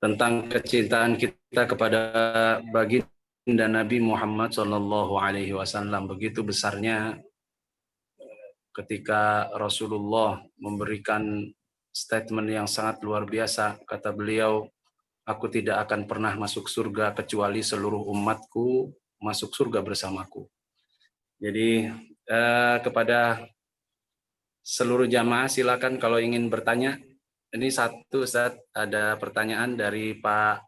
tentang kecintaan kita kepada baginda Nabi Muhammad SAW. Begitu besarnya ketika Rasulullah memberikan statement yang sangat luar biasa. Kata beliau, aku tidak akan pernah masuk surga kecuali seluruh umatku masuk surga bersamaku. Jadi kepada seluruh jamaah silakan kalau ingin bertanya. Ini satu, Ustaz, ada pertanyaan dari Pak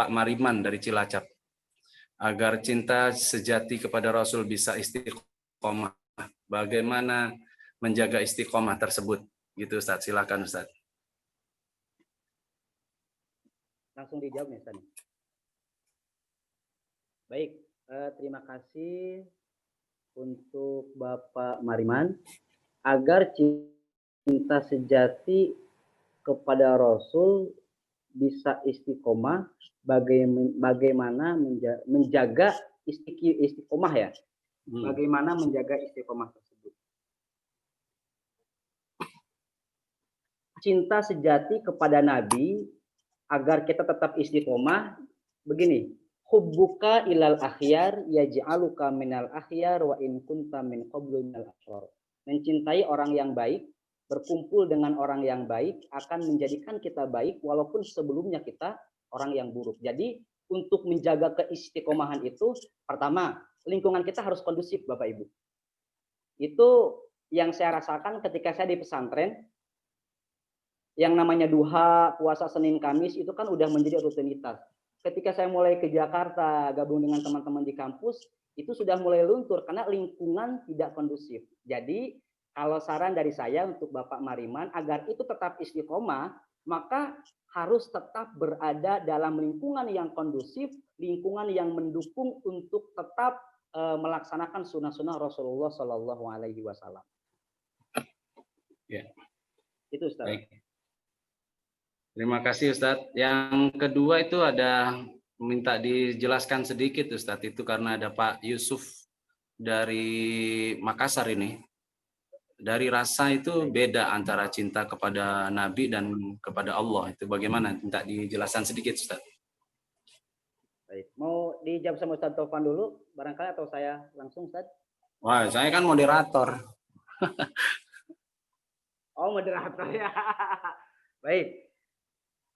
Mariman dari Cilacap. Agar cinta sejati kepada Rasul bisa istiqomah, bagaimana menjaga istiqomah tersebut? Gitu, Ustaz. Silakan, Ustaz. Langsung dijawab nih, Ustaz. Baik, terima kasih untuk Bapak Mariman. Agar cinta sejati kepada Rasul bisa istiqomah, bagaimana menjaga istiqomah ya? Bagaimana menjaga istiqomah tersebut? Cinta sejati kepada Nabi agar kita tetap istiqomah begini. Hubbuka ilal akhyar yaj'aluka minal akhyar wa in kunta min qablu minal ashrar. Mencintai orang yang baik, berkumpul dengan orang yang baik akan menjadikan kita baik walaupun sebelumnya kita orang yang buruk. Jadi untuk menjaga keistiqomahan itu, pertama, lingkungan kita harus kondusif, Bapak Ibu. Itu yang saya rasakan ketika saya di pesantren. Yang namanya duha, puasa Senin Kamis itu kan udah menjadi rutinitas. Ketika saya mulai ke Jakarta, gabung dengan teman-teman di kampus, itu sudah mulai luntur karena lingkungan tidak kondusif. Jadi kalau saran dari saya untuk Bapak Mariman, agar itu tetap istiqomah, maka harus tetap berada dalam lingkungan yang kondusif, lingkungan yang mendukung untuk tetap melaksanakan sunnah-sunnah Rasulullah Shallallahu Alaihi Wasallam. Ya. Itu, Ustaz. Baik. Terima kasih, Ustadz. Yang kedua itu ada minta dijelaskan sedikit, Ustadz. Itu karena ada Pak Yusuf dari Makassar ini. Dari rasa itu beda antara cinta kepada Nabi dan kepada Allah. Itu bagaimana? Minta dijelaskan sedikit, Ustadz. Baik. Mau dijawab sama Ustadz Taufan dulu, barangkali, atau saya langsung, Ustadz? Wah, saya kan moderator. Oh, moderator ya. Baik.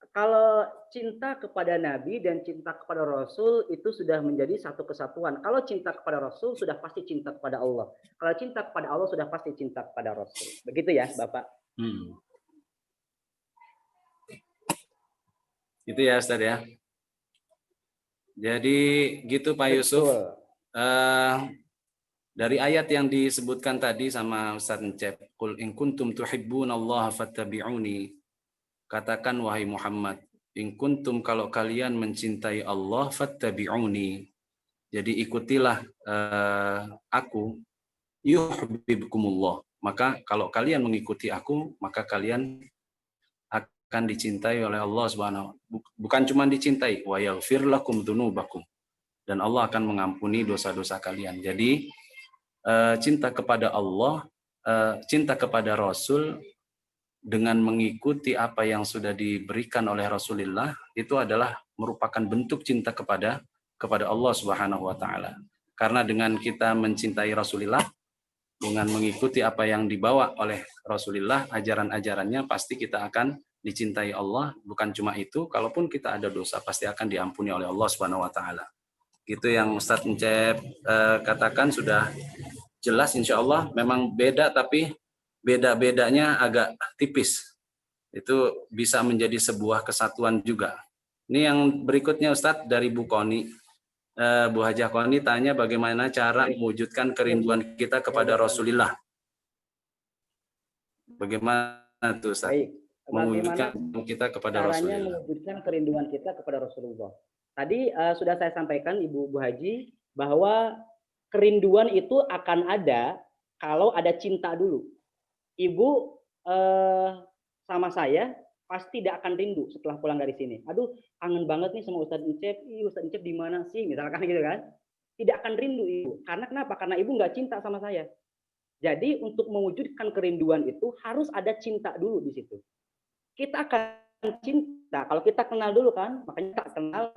Kalau cinta kepada Nabi dan cinta kepada Rasul itu sudah menjadi satu kesatuan. Kalau cinta kepada Rasul sudah pasti cinta kepada Allah. Kalau cinta kepada Allah sudah pasti cinta kepada Rasul. Begitu ya, Bapak? Itu ya, Ustaz ya. Jadi gitu Pak Yusuf. Dari ayat yang disebutkan tadi sama Ustaz Encep, Qul in kuntum tuhibbunallaha fattabi'uni. Katakan wahai Muhammad, in kuntum, kalau kalian mencintai Allah, fattabi'uni. Jadi ikutilah aku, yuhibbukumullah. Maka kalau kalian mengikuti aku, maka kalian akan dicintai oleh Allah Subhanahu. Bukan cuma dicintai, wa yaghfir lakum dzunubakum. Dan Allah akan mengampuni dosa-dosa kalian. Jadi cinta kepada Allah, cinta kepada Rasul dengan mengikuti apa yang sudah diberikan oleh Rasulullah itu adalah merupakan bentuk cinta kepada Allah Subhanahu wa taala. Karena dengan kita mencintai Rasulullah, dengan mengikuti apa yang dibawa oleh Rasulullah, ajaran-ajarannya, pasti kita akan dicintai Allah. Bukan cuma itu, kalaupun kita ada dosa pasti akan diampuni oleh Allah Subhanahu wa taala. Gitu yang Ustadz Encep katakan sudah jelas, insya Allah. Memang beda, tapi beda-bedanya agak tipis. Itu bisa menjadi sebuah kesatuan juga. Ini yang berikutnya, Ustadz, dari Bu Koni. Bu Hajah Koni tanya bagaimana cara mewujudkan kerinduan kita kepada Rasulullah. Bagaimana tuh, Ustadz? Baik. Mewujudkan kita kepada Rasulullah. Caranya mewujudkan kerinduan kita kepada Rasulullah. Tadi sudah saya sampaikan, Ibu Bu Haji, bahwa kerinduan itu akan ada kalau ada cinta dulu. Ibu sama saya pasti tidak akan rindu setelah pulang dari sini. Aduh, kangen banget nih sama Ustadz Encep. Ustadz Encep di mana sih? Misalkan gitu kan. Tidak akan rindu Ibu. Karena kenapa? Karena Ibu nggak cinta sama saya. Jadi untuk mewujudkan kerinduan itu harus ada cinta dulu di situ. kita akan cinta kalau kita kenal dulu kan, makanya tak kenal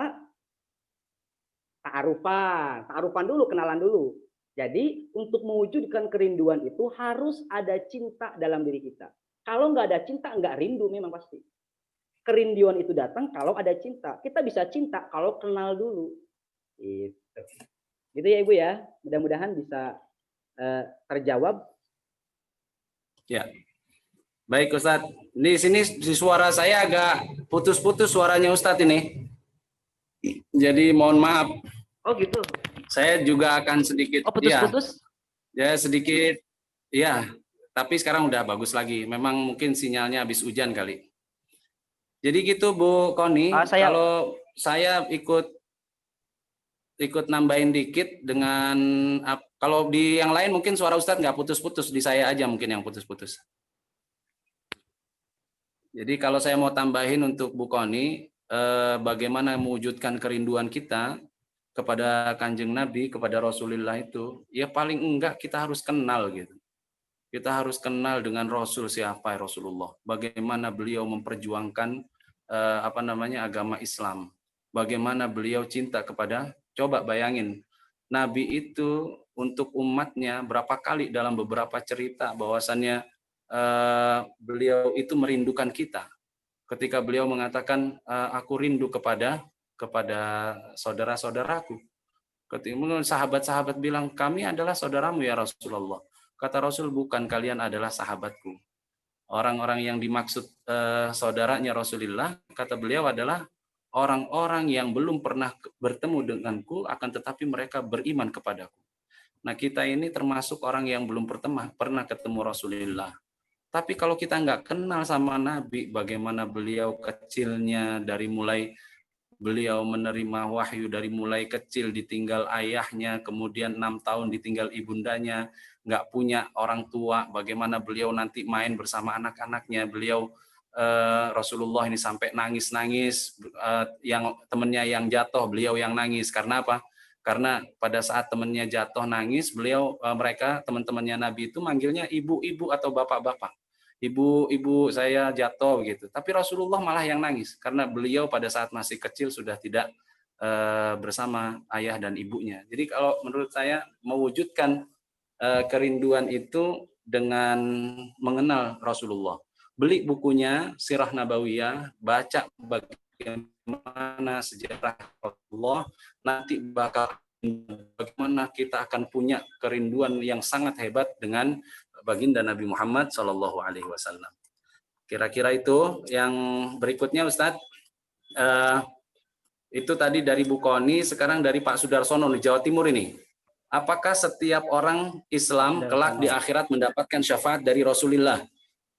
ta'arufan dulu, kenalan dulu. Jadi untuk mewujudkan kerinduan itu harus ada cinta dalam diri kita. Kalau nggak ada cinta, nggak rindu memang pasti. Kerinduan itu datang kalau ada cinta. Kita bisa cinta kalau kenal dulu. Gitu. Gitu ya Ibu ya. Mudah-mudahan bisa terjawab. Ya. Baik Ustadz. Di sini di suara saya agak putus-putus suaranya Ustadz ini. Jadi mohon maaf. Oh gitu. Saya juga akan sedikit. Oh putus-putus? Ya sedikit. Ya. Tapi sekarang udah bagus lagi. Memang mungkin sinyalnya habis hujan kali. Jadi gitu Bu Koni. Kalau saya ikut nambahin dikit dengan kalau di yang lain mungkin suara Ustadz nggak putus-putus, di saya aja mungkin yang putus-putus. Jadi kalau saya mau tambahin untuk Bu Koni, bagaimana mewujudkan kerinduan kita kepada Kanjeng Nabi, kepada Rasulullah itu, ya paling enggak kita harus kenal gitu. Kita harus kenal dengan Rasul siapa Rasulullah, bagaimana beliau memperjuangkan agama Islam, bagaimana beliau cinta kepada, coba bayangin, Nabi itu untuk umatnya berapa kali dalam beberapa cerita bahwasannya beliau itu merindukan kita. Ketika beliau mengatakan aku rindu kepada saudara-saudaraku. Ketika sahabat-sahabat bilang kami adalah saudaramu ya Rasulullah. Kata Rasul bukan, kalian adalah sahabatku. Orang-orang yang dimaksud saudaranya Rasulullah, kata beliau adalah orang-orang yang belum pernah bertemu denganku akan tetapi mereka beriman kepadaku. Nah kita ini termasuk orang yang belum pernah ketemu Rasulullah. Tapi kalau kita nggak kenal sama Nabi, bagaimana beliau kecilnya, dari mulai beliau menerima wahyu dari mulai kecil ditinggal ayahnya, kemudian 6 tahun ditinggal ibundanya, nggak punya orang tua, bagaimana beliau nanti main bersama anak-anaknya, beliau Rasulullah ini sampai nangis-nangis, yang temennya yang jatuh, beliau yang nangis. Karena apa? Karena pada saat temannya jatuh nangis, beliau mereka teman-temannya Nabi itu manggilnya ibu-ibu atau bapak-bapak. Ibu saya jatuh gitu. Tapi Rasulullah malah yang nangis karena beliau pada saat masih kecil sudah tidak bersama ayah dan ibunya. Jadi kalau menurut saya mewujudkan kerinduan itu dengan mengenal Rasulullah. Beli bukunya Sirah Nabawiyah, baca bagaimana sejarah Rasulullah, nanti bakal bagaimana kita akan punya kerinduan yang sangat hebat dengan baginda Nabi Muhammad Shallallahu Alaihi Wasallam. Kira-kira itu. Yang berikutnya Ustadz, itu tadi dari Bu Koni, sekarang dari Pak Sudarsono di Jawa Timur ini. Apakah setiap orang Islam kelak di akhirat mendapatkan syafaat dari Rasulullah?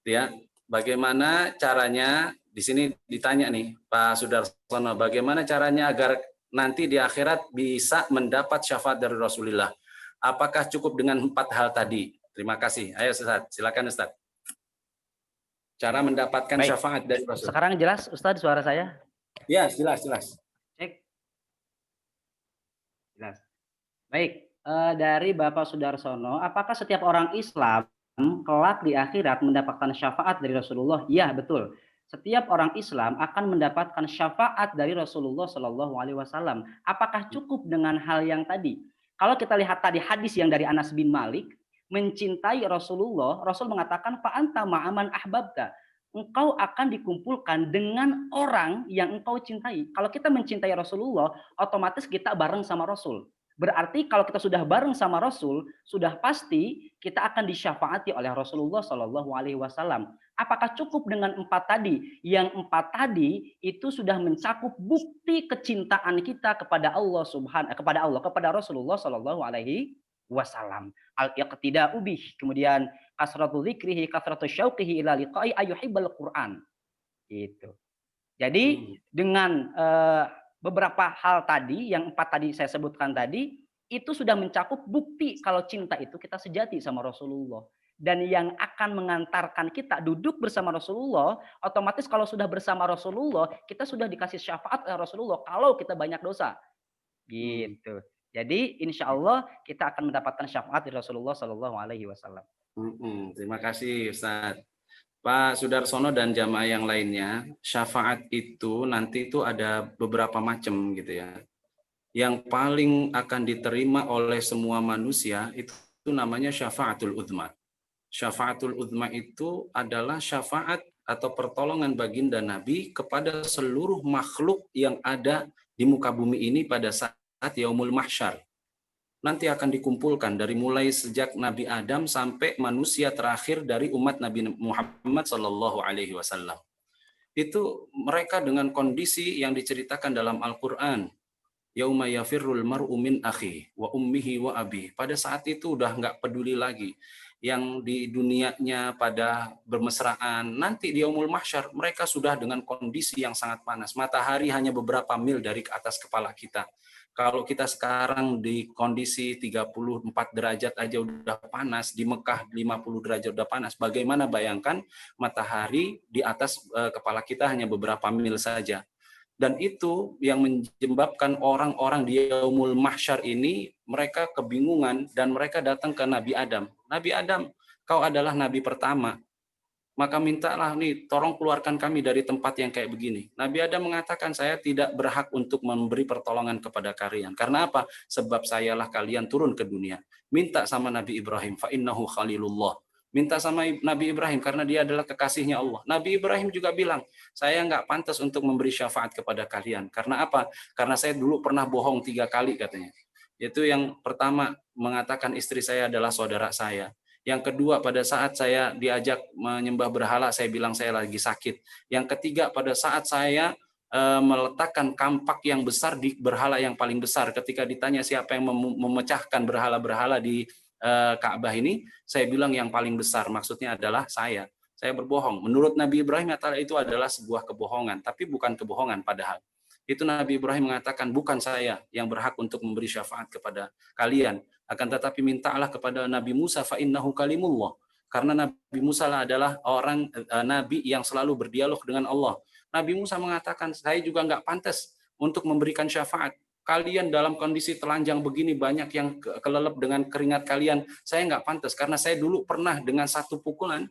Ya, bagaimana caranya? Di sini ditanya nih Pak Sudarsono, bagaimana caranya agar nanti di akhirat bisa mendapat syafaat dari Rasulullah? Apakah cukup dengan 4 hal tadi? Terima kasih. Ayo Ustaz, silakan Ustaz. Cara mendapatkan syafaat dari Rasul. Sekarang jelas Ustaz suara saya? Ya, jelas. Cek. Jelas. Baik, dari Bapak Sudarsono, apakah setiap orang Islam kelak di akhirat mendapatkan syafaat dari Rasulullah? Iya, betul. Setiap orang Islam akan mendapatkan syafaat dari Rasulullah Shallallahu Alaihi Wasallam. Apakah cukup dengan hal yang tadi? Kalau kita lihat tadi hadis yang dari Anas bin Malik, mencintai Rasulullah, Rasul mengatakan fa anta ma'aman ahbabta. Engkau akan dikumpulkan dengan orang yang engkau cintai. Kalau kita mencintai Rasulullah, otomatis kita bareng sama Rasul. Berarti kalau kita sudah bareng sama Rasul, sudah pasti kita akan disyafaati oleh Rasulullah Shallallahu Alaihi Wasallam. Apakah cukup dengan 4 tadi? Yang 4 tadi itu sudah mencakup bukti kecintaan kita kepada Allah kepada Rasulullah Shallallahu Alaihi Wasallam. Al-iqtida'u bih, kemudian kasratu dzikrihi, kasratu syauqihi ila liqa'i ayyuhibbal Qur'an. Itu. Jadi dengan beberapa hal tadi, yang 4 tadi saya sebutkan tadi, itu sudah mencakup bukti kalau cinta itu kita sejati sama Rasulullah. Dan yang akan mengantarkan kita duduk bersama Rasulullah, otomatis kalau sudah bersama Rasulullah, kita sudah dikasih syafaat oleh Rasulullah kalau kita banyak dosa. Gitu. Jadi insya Allah kita akan mendapatkan syafaat dari Rasulullah Shallallahu Alaihi Wasallam. Terima kasih Ustaz. Pak Sudarsono dan jamaah yang lainnya, syafaat itu nanti itu ada beberapa macam gitu ya. Yang paling akan diterima oleh semua manusia itu namanya syafaatul uzma. Syafaatul uzma itu adalah syafaat atau pertolongan baginda Nabi kepada seluruh makhluk yang ada di muka bumi ini pada saat yaumul mahsyar. Nanti akan dikumpulkan dari mulai sejak Nabi Adam sampai manusia terakhir dari umat Nabi Muhammad Sallallahu Alaihi Wasallam. Itu mereka dengan kondisi yang diceritakan dalam Al-Quran. Yauma yafirrul mar'u min akhi wa ummihi wa abi. Pada saat itu udah nggak peduli lagi yang di dunianya pada bermesraan. Nanti di yaumul mahsyar mereka sudah dengan kondisi yang sangat panas. Matahari hanya beberapa mil dari atas kepala kita. Kalau kita sekarang di kondisi 34 derajat aja udah panas, di Mekah 50 derajat udah panas. Bagaimana bayangkan matahari di atas kepala kita hanya beberapa mil saja. Dan itu yang menyebabkan orang-orang di yaumul mahsyar ini mereka kebingungan dan mereka datang ke Nabi Adam. Nabi Adam, kau adalah nabi pertama. Maka mintalah nih, tolong keluarkan kami dari tempat yang kayak begini. Nabi Adam mengatakan, saya tidak berhak untuk memberi pertolongan kepada kalian. Karena apa? Sebab sayalah kalian turun ke dunia. Minta sama Nabi Ibrahim, fa innahu khalilullah. Minta sama Nabi Ibrahim karena dia adalah kekasihnya Allah. Nabi Ibrahim juga bilang, saya nggak pantas untuk memberi syafaat kepada kalian. Karena apa? Karena saya dulu pernah bohong 3 kali katanya. Itu yang pertama mengatakan istri saya adalah saudara saya. Yang kedua, pada saat saya diajak menyembah berhala, saya bilang saya lagi sakit. Yang ketiga, pada saat saya meletakkan kampak yang besar di berhala yang paling besar. Ketika ditanya siapa yang memecahkan berhala-berhala di Ka'bah ini, saya bilang yang paling besar. Maksudnya adalah saya. Saya berbohong. Menurut Nabi Ibrahim itu adalah sebuah kebohongan, tapi bukan kebohongan padahal. Itu Nabi Ibrahim mengatakan, bukan saya yang berhak untuk memberi syafaat kepada kalian, akan tetapi mintalah kepada Nabi Musa, fa innahu kalimullah, karena Nabi Musa adalah orang nabi yang selalu berdialog dengan Allah. Nabi Musa mengatakan, saya juga nggak pantas untuk memberikan syafaat. Kalian dalam kondisi telanjang begini, banyak yang kelelep dengan keringat kalian, saya nggak pantas karena saya dulu pernah dengan satu pukulan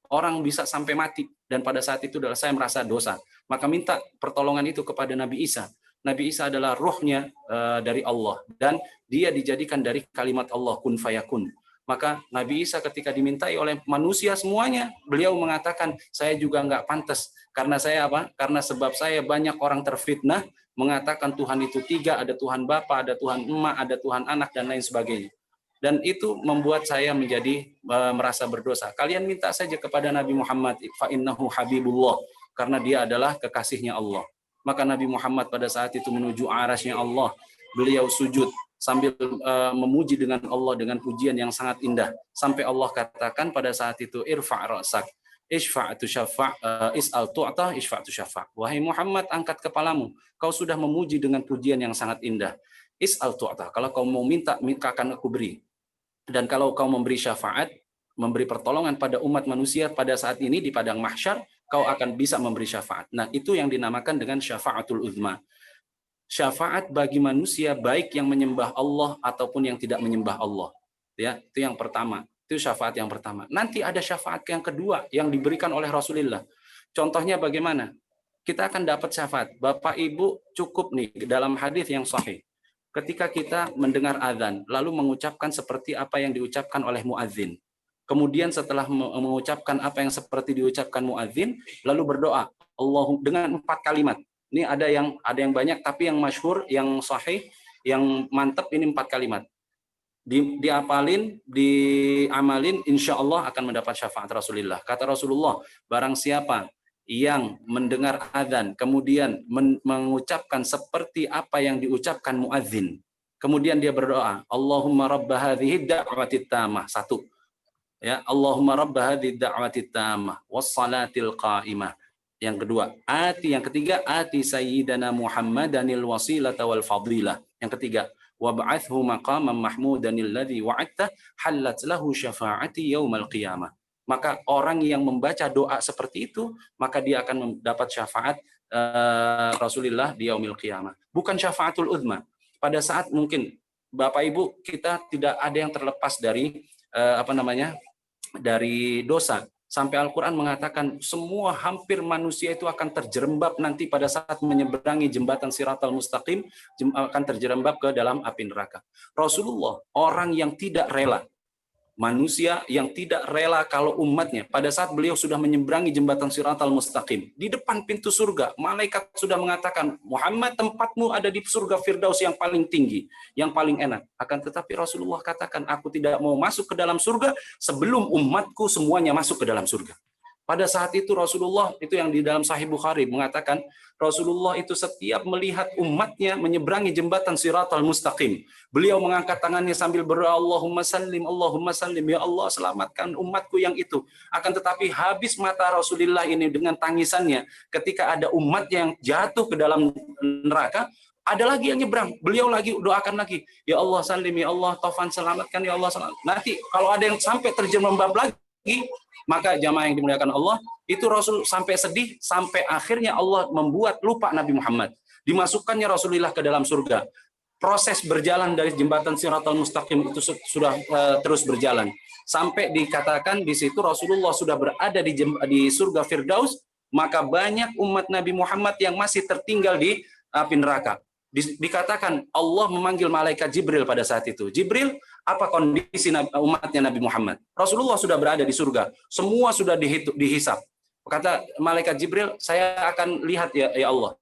orang bisa sampai mati, dan pada saat itu adalah saya merasa dosa. Maka minta pertolongan itu kepada Nabi Isa. Nabi Isa adalah ruhnya dari Allah dan dia dijadikan dari kalimat Allah kun fayakun. Maka Nabi Isa ketika dimintai oleh manusia semuanya, beliau mengatakan saya juga nggak pantas karena saya apa? Karena sebab saya banyak orang terfitnah mengatakan Tuhan itu 3, ada Tuhan Bapa, ada Tuhan Emak, ada Tuhan Anak dan lain sebagainya. Dan itu membuat saya menjadi merasa berdosa. Kalian minta saja kepada Nabi Muhammad, fa innahu habibullah, karena dia adalah kekasihnya Allah. Maka Nabi Muhammad pada saat itu menuju arasnya Allah, beliau sujud sambil memuji dengan Allah dengan pujian yang sangat indah, sampai Allah katakan pada saat itu, irfa' ra'sak isfa'tu syafa' is'al tu'ta isfa'tu syafa'. Wahai Muhammad, angkat kepalamu, kau sudah memuji dengan pujian yang sangat indah. Is'al tu'ta, kalau kau mau minta akan aku beri. Dan kalau kau memberi syafaat, memberi pertolongan pada umat manusia pada saat ini di padang mahsyar, kau akan bisa memberi syafaat. Nah, itu yang dinamakan dengan syafaatul uzma. Syafaat bagi manusia baik yang menyembah Allah ataupun yang tidak menyembah Allah. Ya, itu yang pertama. Itu syafaat yang pertama. Nanti ada syafaat yang kedua yang diberikan oleh Rasulullah. Contohnya bagaimana? Kita akan dapat syafaat. Bapak Ibu cukup nih dalam hadis yang sahih. Ketika kita mendengar azan, lalu mengucapkan seperti apa yang diucapkan oleh muadzin. Kemudian setelah mengucapkan apa yang seperti diucapkan muadzin, lalu berdoa dengan 4 kalimat. Ini ada yang banyak, tapi yang masyhur, yang sahih, yang mantap ini 4 kalimat. Diapalin, diamalin, insya Allah akan mendapat syafaat Rasulullah. Kata Rasulullah, barang siapa yang mendengar adzan kemudian mengucapkan seperti apa yang diucapkan muadzin, kemudian dia berdoa, Allahumma rabba hadhihi da'wati tammah, 1 ya, Allahumma rabba hadhihi da'wati tammah was salatil qa'imah. Yang kedua, yang ketiga, ati sayyidana Muhammadanil wasilata wal fadilah. Yang ketiga, wab'athhu maqaman mahmudanil ladzi wa'adta halat lahu syafa'ati yaumal qiyamah. Maka orang yang membaca doa seperti itu, maka dia akan mendapat syafaat Rasulullah di yaumil qiyamah. Bukan syafaatul uzma. Pada saat mungkin Bapak Ibu kita tidak ada yang terlepas dari dari dosa. Sampai Al-Quran mengatakan semua hampir manusia itu akan terjerembab nanti pada saat menyeberangi jembatan Siratal Mustaqim, akan terjerembab ke dalam api neraka. Rasulullah, orang yang tidak rela, manusia yang tidak rela kalau umatnya, pada saat beliau sudah menyeberangi jembatan Siratal Mustaqim, di depan pintu surga, malaikat sudah mengatakan, Muhammad, tempatmu ada di surga Firdaus yang paling tinggi, yang paling enak. Akan tetapi Rasulullah katakan, aku tidak mau masuk ke dalam surga sebelum umatku semuanya masuk ke dalam surga. Pada saat itu Rasulullah, itu yang di dalam Sahih Bukhari mengatakan, Rasulullah itu setiap melihat umatnya menyeberangi jembatan Siratal Mustaqim, beliau mengangkat tangannya sambil berdoa, Allahumma sallim, ya Allah selamatkan umatku yang itu. Akan tetapi habis mata Rasulullah ini dengan tangisannya ketika ada umat yang jatuh ke dalam neraka, ada lagi yang nyebrang, beliau lagi doakan lagi, ya Allah sallim, ya Allah taufan selamatkan, ya Allah selamat. Nanti kalau ada yang sampai terjerembab lagi, maka jamaah yang dimuliakan Allah, itu Rasul sampai sedih, sampai akhirnya Allah membuat lupa Nabi Muhammad. Dimasukkannya Rasulullah ke dalam surga. Proses berjalan dari jembatan Siratal Mustaqim itu sudah terus berjalan. Sampai dikatakan di situ Rasulullah sudah berada di surga Firdaus, maka banyak umat Nabi Muhammad yang masih tertinggal di api neraka. Dikatakan Allah memanggil malaikat Jibril pada saat itu. Jibril, apa kondisi umatnya Nabi Muhammad? Rasulullah sudah berada di surga, semua sudah dihisap. Kata malaikat Jibril, saya akan lihat ya Allah.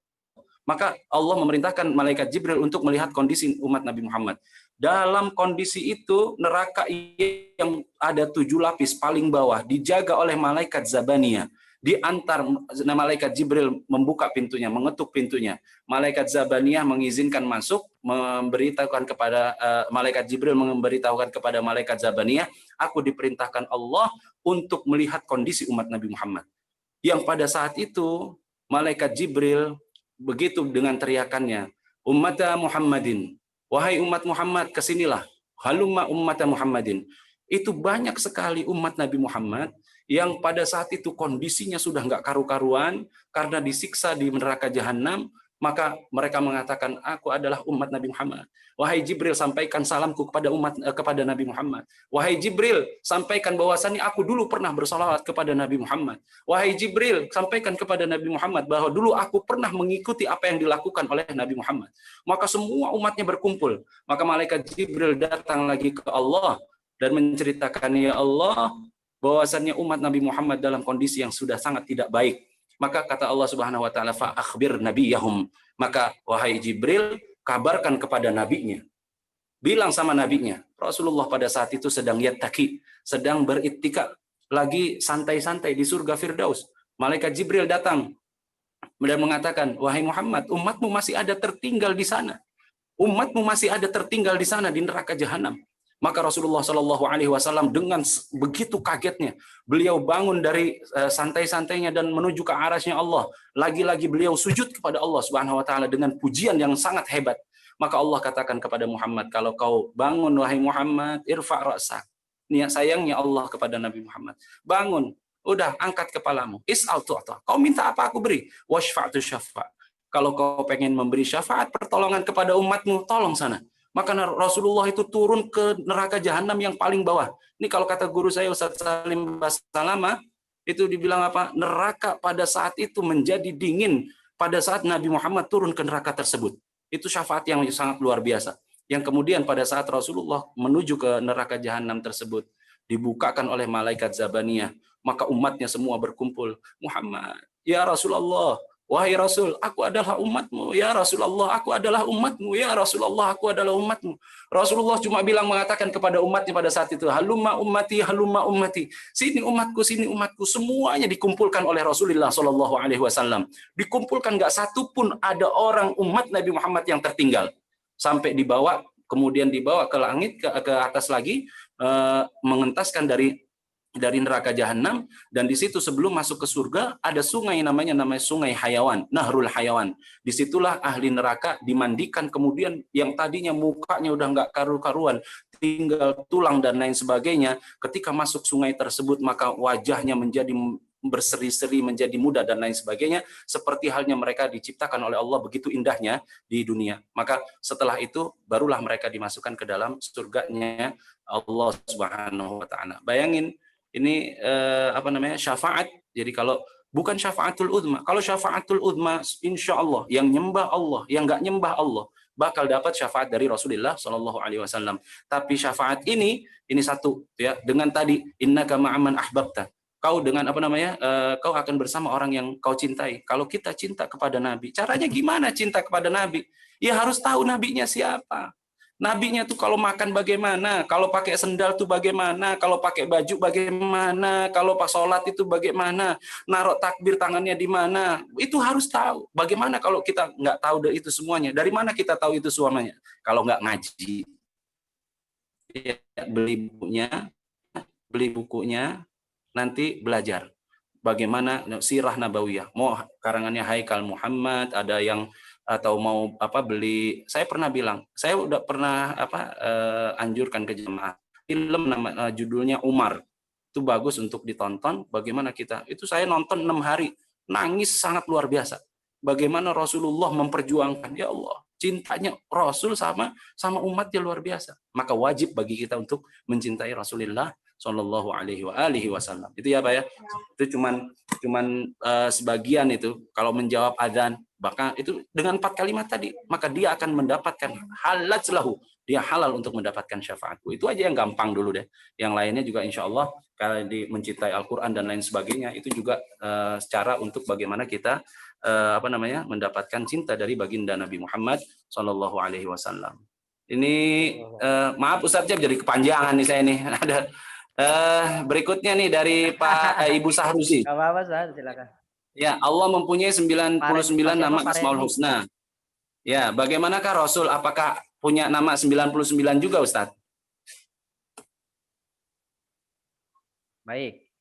Maka Allah memerintahkan malaikat Jibril untuk melihat kondisi umat Nabi Muhammad. Dalam kondisi itu, neraka yang ada 7 lapis paling bawah dijaga oleh malaikat Zabaniyah. Diantar malaikat Jibril membuka pintunya, mengetuk pintunya. Malaikat Zabaniyah mengizinkan masuk, memberitahukan kepada malaikat Jibril memberitahukan kepada malaikat Zabaniyah, aku diperintahkan Allah untuk melihat kondisi umat Nabi Muhammad. Yang pada saat itu malaikat Jibril begitu dengan teriakannya, ummata Muhammadin, wahai umat Muhammad, kesinilah, halumma ummata Muhammadin. Itu banyak sekali umat Nabi Muhammad yang pada saat itu kondisinya sudah nggak karu-karuan karena disiksa di neraka jahanam, maka mereka mengatakan, aku adalah umat Nabi Muhammad. Wahai Jibril, sampaikan salamku kepada Nabi Muhammad. Wahai Jibril, sampaikan bahwasannya aku dulu pernah bersalawat kepada Nabi Muhammad. Wahai Jibril, sampaikan kepada Nabi Muhammad bahwa dulu aku pernah mengikuti apa yang dilakukan oleh Nabi Muhammad. Maka semua umatnya berkumpul. Maka malaikat Jibril datang lagi ke Allah dan menceritakan, ya Allah, bahwasannya umat Nabi Muhammad dalam kondisi yang sudah sangat tidak baik. Maka kata Allah Subhanahu wa taala, fa akhbir nabiyahum. Maka wahai Jibril, kabarkan kepada nabinya. Bilang sama nabinya, Rasulullah pada saat itu sedang yattaqi, sedang berittika, lagi santai-santai di surga Firdaus. Malaikat Jibril datang dan mengatakan, wahai Muhammad, umatmu masih ada tertinggal di sana. Umatmu masih ada tertinggal di sana di neraka jahanam. Maka Rasulullah Shallallahu Alaihi Wasallam dengan begitu kagetnya, beliau bangun dari santai-santainya dan menuju ke arasnya Allah. Lagi-lagi beliau sujud kepada Allah Subhanahu Wa Taala dengan pujian yang sangat hebat. Maka Allah katakan kepada Muhammad, kalau kau bangun wahai Muhammad, irfa' ra'sak. Niat sayangnya Allah kepada Nabi Muhammad. Bangun, udah angkat kepalamu. Is'al tu'ta. Kau minta apa aku beri? Washfa'tu syafa'. Kalau kau pengen memberi syafaat pertolongan kepada umatmu, tolong sana. Maka Rasulullah itu turun ke neraka jahanam yang paling bawah. Ini kalau kata guru saya Ustaz Salim Basalama, itu dibilang apa? Neraka pada saat itu menjadi dingin pada saat Nabi Muhammad turun ke neraka tersebut. Itu syafaat yang sangat luar biasa. Yang kemudian pada saat Rasulullah menuju ke neraka jahanam tersebut, dibukakan oleh malaikat Zabaniyah, maka umatnya semua berkumpul. Muhammad, ya Rasulullah, wahai Rasul, aku adalah umatmu. Ya Rasulullah, aku adalah umatmu. Ya Rasulullah, aku adalah umatmu. Rasulullah cuma mengatakan kepada umatnya pada saat itu, halumma ummati, halumma ummati. Sini umatku, sini umatku. Semuanya dikumpulkan oleh Rasulullah Shallallahu Alaihi Wasallam. Dikumpulkan, nggak satu pun ada orang umat Nabi Muhammad yang tertinggal. Sampai dibawa, kemudian dibawa ke langit, ke atas lagi, mengentaskan dari neraka jahanam, dan di situ sebelum masuk ke surga ada sungai namanya sungai Hayawan, Nahrul Hayawan. Disitulah ahli neraka dimandikan, kemudian yang tadinya mukanya udah nggak karu-karuan, tinggal tulang dan lain sebagainya, ketika masuk sungai tersebut maka wajahnya menjadi berseri-seri, menjadi muda dan lain sebagainya, seperti halnya mereka diciptakan oleh Allah begitu indahnya di dunia. Maka setelah itu barulah mereka dimasukkan ke dalam surganya Allah Subhanahu wa taala. Bayangin, ini apa namanya, syafaat. Jadi kalau bukan syafaatul uzma, kalau syafaatul uzma insya Allah yang nyembah Allah, yang nggak nyembah Allah bakal dapat syafaat dari Rasulullah Shallallahu Alaihi Wasallam. Tapi syafaat ini satu ya, dengan tadi innaka ma'aman ahbabta, kau dengan apa namanya, kau akan bersama orang yang kau cintai. Kalau kita cinta kepada Nabi, caranya gimana cinta kepada Nabi? Ya harus tahu nabinya siapa. Nabinya tuh kalau makan bagaimana, kalau pakai sendal tuh bagaimana, kalau pakai baju bagaimana, kalau pas sholat itu bagaimana, naruh takbir tangannya di mana, itu harus tahu. Bagaimana kalau kita nggak tahu itu semuanya? Dari mana kita tahu itu semuanya? Kalau nggak ngaji, ya, beli bukunya, nanti belajar bagaimana sirah nabawiyah. Mau karangannya Haikal Muhammad, ada yang atau mau apa beli, saya pernah bilang, saya udah pernah anjurkan ke jemaah film judulnya Umar, itu bagus untuk ditonton. Bagaimana kita itu, saya nonton 6 hari, nangis sangat luar biasa. Bagaimana Rasulullah memperjuangkan, ya Allah, cintanya Rasul sama umatnya luar biasa. Maka wajib bagi kita untuk mencintai Rasulullah Shallallahu Alaihi Wasallam. Itu ya Pak ya. Itu cuman sebagian itu. Kalau menjawab adzan, bahkan itu dengan 4 kalimat tadi, maka dia akan mendapatkan halat lahu, dia halal untuk mendapatkan syafaatku. Itu aja yang gampang dulu deh. Yang lainnya juga insya Allah kalau mencintai Al-Quran dan lain sebagainya, itu juga secara untuk bagaimana kita mendapatkan cinta dari baginda Nabi Muhammad Shallallahu Alaihi Wasallam. Ini maaf Ustadz Jab, jadi kepanjangan nih saya nih. Ada berikutnya nih dari Pak Ibu Sahruzi. Gak apa-apa, silakan. Ya, Allah mempunyai 99 nama Asmaul Husna. Ya, bagaimanakah Rasul? Apakah punya nama 99 juga, Ustadz? Baik.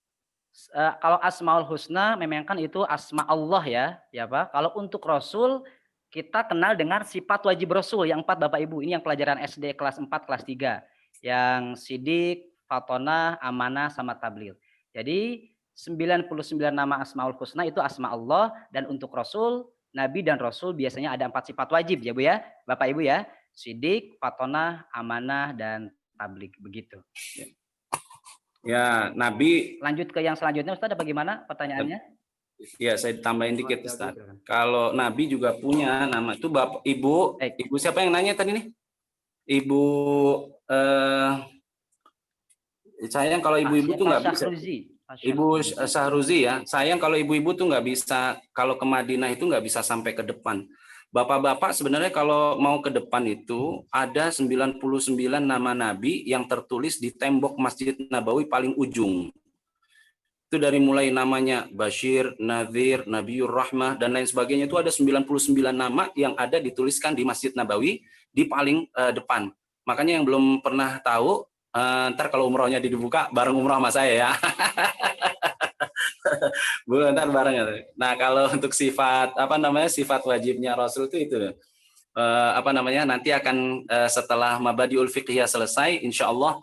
Kalau Asmaul Husna memang kan itu asma Allah ya Pak. Kalau untuk Rasul kita kenal dengan sifat wajib Rasul yang 4 Bapak Ibu. Ini yang pelajaran SD kelas 4, kelas 3. Yang sidik, fatonah, amanah, sama tabligh. Jadi 99 nama Asmaul Husna itu asma Allah, dan untuk Rasul, Nabi dan Rasul biasanya ada 4 sifat wajib ya Bu ya, Bapak Ibu ya. Sidik, fatonah, amanah, dan tabligh, begitu. Ya, Nabi. Lanjut ke yang selanjutnya Ustaz, bagaimana pertanyaannya? Ya, saya tambahin dikit Ustaz. Kalau Nabi juga punya nama itu Bapak Ibu. Ibu siapa yang nanya tadi nih? Ibu sayang kalau ibu-ibu tuh nggak bisa. Ibu Sahruzi ya. Sayang kalau ibu-ibu tuh nggak bisa, kalau ke Madinah itu nggak bisa sampai ke depan. Bapak-bapak sebenarnya kalau mau ke depan itu ada 99 nama Nabi yang tertulis di tembok Masjid Nabawi paling ujung. Itu dari mulai namanya Bashir, Nadhir, Nabiur Rahmah, dan lain sebagainya, itu ada 99 nama yang ada dituliskan di Masjid Nabawi di paling depan. Makanya yang belum pernah tahu, ntar kalau umrohnya dibuka bareng umroh sama saya ya. Bu, ntar bareng ya. Nah, kalau untuk sifat sifat wajibnya Rasul itu nanti akan setelah Mabadiul Fiqhiyah selesai, insya Allah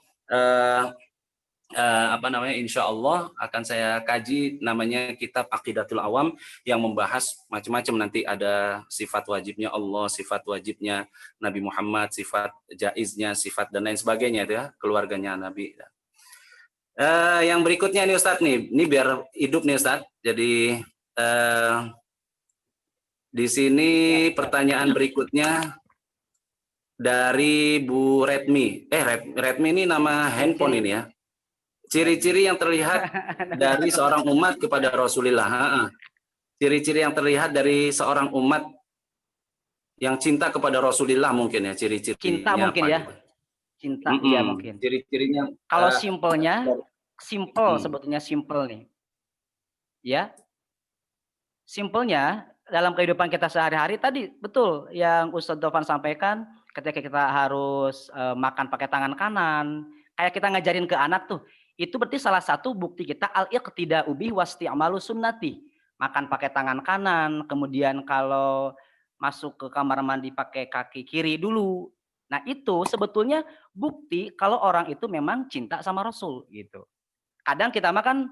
insya Allah akan saya kaji namanya kitab Aqidatul Awam yang membahas macam-macam. Nanti ada sifat wajibnya Allah, sifat wajibnya Nabi Muhammad, sifat jaiznya, sifat dan lain sebagainya itu ya, keluarganya Nabi. Yang berikutnya nih Ustadz nih, ini biar hidup nih Ustadz. Jadi di sini pertanyaan berikutnya dari Bu Redmi. Redmi ini nama handphone ini ya. Ciri-ciri yang terlihat dari seorang umat kepada Rasulullah. Ciri-ciri yang terlihat dari seorang umat yang cinta kepada Rasulullah mungkin ya, ciri-cirinya. Cinta mungkin ya. Cinta ya mungkin. Ciri-cirinya. Kalau simpelnya, sebetulnya simpel nih. Ya. Simpelnya dalam kehidupan kita sehari-hari tadi betul yang Ustadz Dofan sampaikan, ketika kita harus makan pakai tangan kanan, kayak kita ngajarin ke anak tuh, itu berarti salah satu bukti kita al-iqtida'u bi wasti'malu sunnati. Makan pakai tangan kanan, kemudian kalau masuk ke kamar mandi pakai kaki kiri dulu. Nah, itu sebetulnya bukti kalau orang itu memang cinta sama Rasul gitu. Kadang kita makan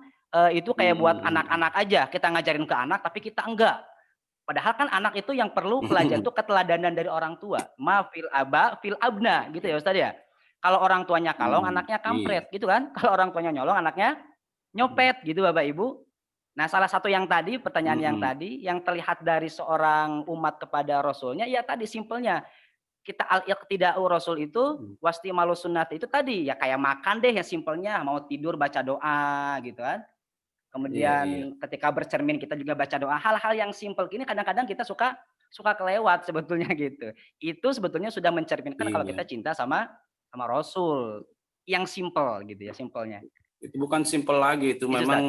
itu kayak buat anak-anak aja, kita ngajarin ke anak tapi kita enggak. Padahal kan anak itu yang perlu pelajaran itu keteladanan dari orang tua. Ma fil aba fil abna gitu ya Ustaz ya. Kalau orang tuanya kalong, anaknya kampret gitu kan. Kalau orang tuanya nyolong, anaknya nyopet gitu Bapak Ibu. Nah, salah satu yang tadi, pertanyaan yang tadi, yang terlihat dari seorang umat kepada Rasulnya, ya tadi simpelnya, kita al-iqtida'u Rasul itu, wastimalu sunnat itu tadi, ya kayak makan deh ya simpelnya, mau tidur baca doa gitu kan. Iya, iya. Kemudian ketika bercermin kita juga baca doa, hal-hal yang simpel ini kadang-kadang kita suka suka kelewat sebetulnya gitu. Itu sebetulnya sudah mencerminkan kalau Iya. kita cinta sama sama Rasul, yang simpel gitu ya, simpelnya. Itu bukan simpel lagi, itu Itu Ustaz. memang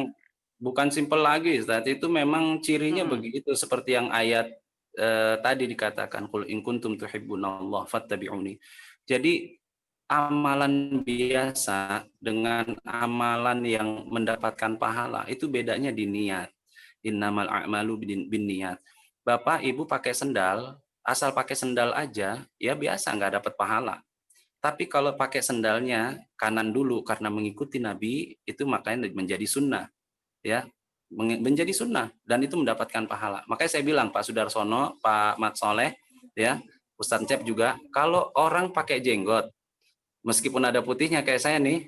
bukan simpel lagi, Ustaz. Itu memang cirinya Mhm, begitu seperti yang ayat tadi dikatakan, qul in kuntum tuhibbunallah fattabi'uni. Jadi amalan biasa dengan amalan yang mendapatkan pahala itu bedanya di niat. Innamal a'malu binniyat. Bapak Ibu pakai sendal, asal pakai sendal aja ya biasa nggak dapat pahala. Tapi kalau pakai sendalnya kanan dulu karena mengikuti Nabi, itu makanya menjadi sunnah, ya, menjadi sunnah dan itu mendapatkan pahala. Makanya saya bilang Pak Sudarsono, Pak Mat Soleh, ya, Ustadz Cep juga, kalau orang pakai jenggot, meskipun ada putihnya kayak saya nih,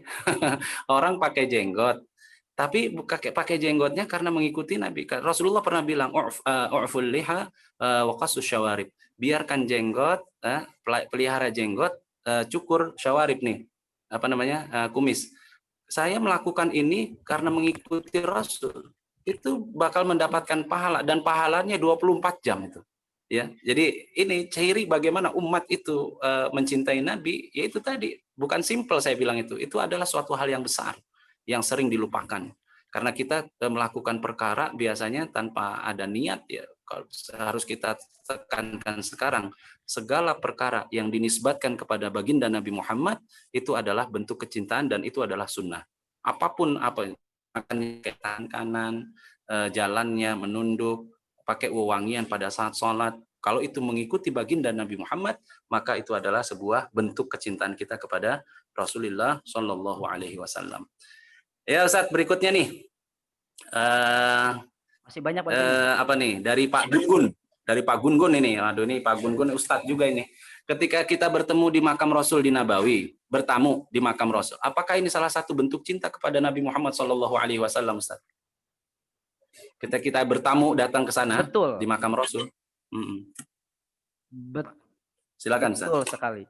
orang pakai jenggot, tapi pakai jenggotnya karena mengikuti Nabi. Rasulullah pernah bilang, "U'ful liha wa qassus syawarib." Biarkan jenggot, pelihara jenggot, cukur syawarib nih. Apa namanya? Kumis. Saya melakukan ini karena mengikuti Rasul. Itu bakal mendapatkan pahala dan pahalanya 24 jam itu. Ya. Jadi ini ciri bagaimana umat itu mencintai Nabi, yaitu tadi, bukan simpel saya bilang itu. Itu adalah suatu hal yang besar yang sering dilupakan. Karena kita melakukan perkara biasanya tanpa ada niat ya. Harus kita tekankan sekarang, segala perkara yang dinisbatkan kepada baginda Nabi Muhammad itu adalah bentuk kecintaan dan itu adalah sunnah. Apapun apa akan ke tangan kanan, jalannya menunduk, pakai wewangian pada saat sholat, kalau itu mengikuti baginda Nabi Muhammad, maka itu adalah sebuah bentuk kecintaan kita kepada Rasulullah Shallallahu Alaihi Wasallam. Ya Ustadz, berikutnya nih, masih banyak Pak ini. apa nih dari Pak Gungun, dari Pak Gungun ini, aduh ini Pak Gungun Ustadz juga ini. Ketika kita bertemu di makam Rasul di Nabawi, bertamu di makam Rasul, apakah ini salah satu bentuk cinta kepada Nabi Muhammad Shallallahu Alaihi Wasallam, Ustadz? Kita bertamu datang ke sana Betul. di makam Rasul. Silakan Ustaz. Betul sekali.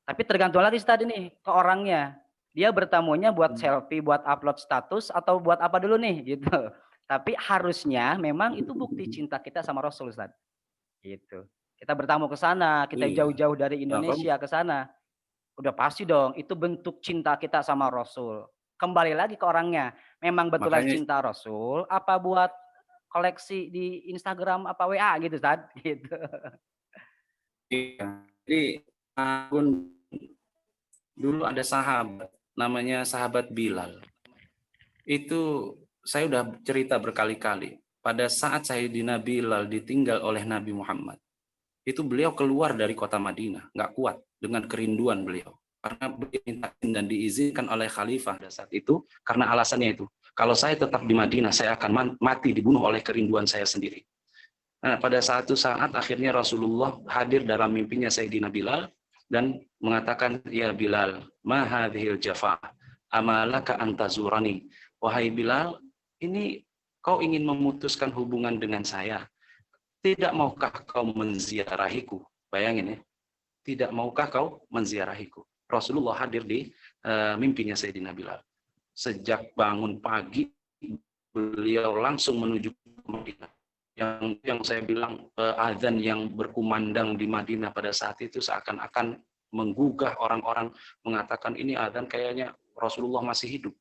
Tapi tergantung lagi Ustaz ini ke orangnya. Dia bertamunya buat selfie, buat upload status atau buat apa dulu nih gitu. Tapi harusnya memang itu bukti cinta kita sama Rasul Ustaz. Gitu. Kita bertamu ke sana, kita jauh-jauh dari Indonesia ke sana. Udah pasti dong, itu bentuk cinta kita sama Rasul. Kembali lagi ke orangnya. Memang betulan cinta Rasul apa buat koleksi di Instagram apa WA gitu Ustaz? Gitu. Iya. Jadi dulu ada sahabat namanya sahabat Bilal. Itu saya udah cerita berkali-kali. Pada saat Sayyidina Bilal ditinggal oleh Nabi Muhammad, itu beliau keluar dari kota Madinah, nggak kuat dengan kerinduan beliau. Karena beliau minta dan diizinkan oleh khalifah pada saat itu, karena alasannya itu. Kalau saya tetap di Madinah, saya akan mati dibunuh oleh kerinduan saya sendiri. Nah, pada satu saat akhirnya Rasulullah hadir dalam mimpinya Sayyidina Bilal dan mengatakan, "Ya Bilal, ma hadhil jafa, amalaka antazurani." Wahai Bilal, ini kau ingin memutuskan hubungan dengan saya. Tidak maukah kau menziarahiku? Bayangin ya. Tidak maukah kau menziarahiku? Rasulullah hadir di mimpinya Sayyidina Bilal. Sejak bangun pagi, beliau langsung menuju ke Madinah. Yang saya bilang azan yang berkumandang di Madinah pada saat itu seakan-akan menggugah orang-orang, mengatakan ini azan kayaknya Rasulullah masih hidup.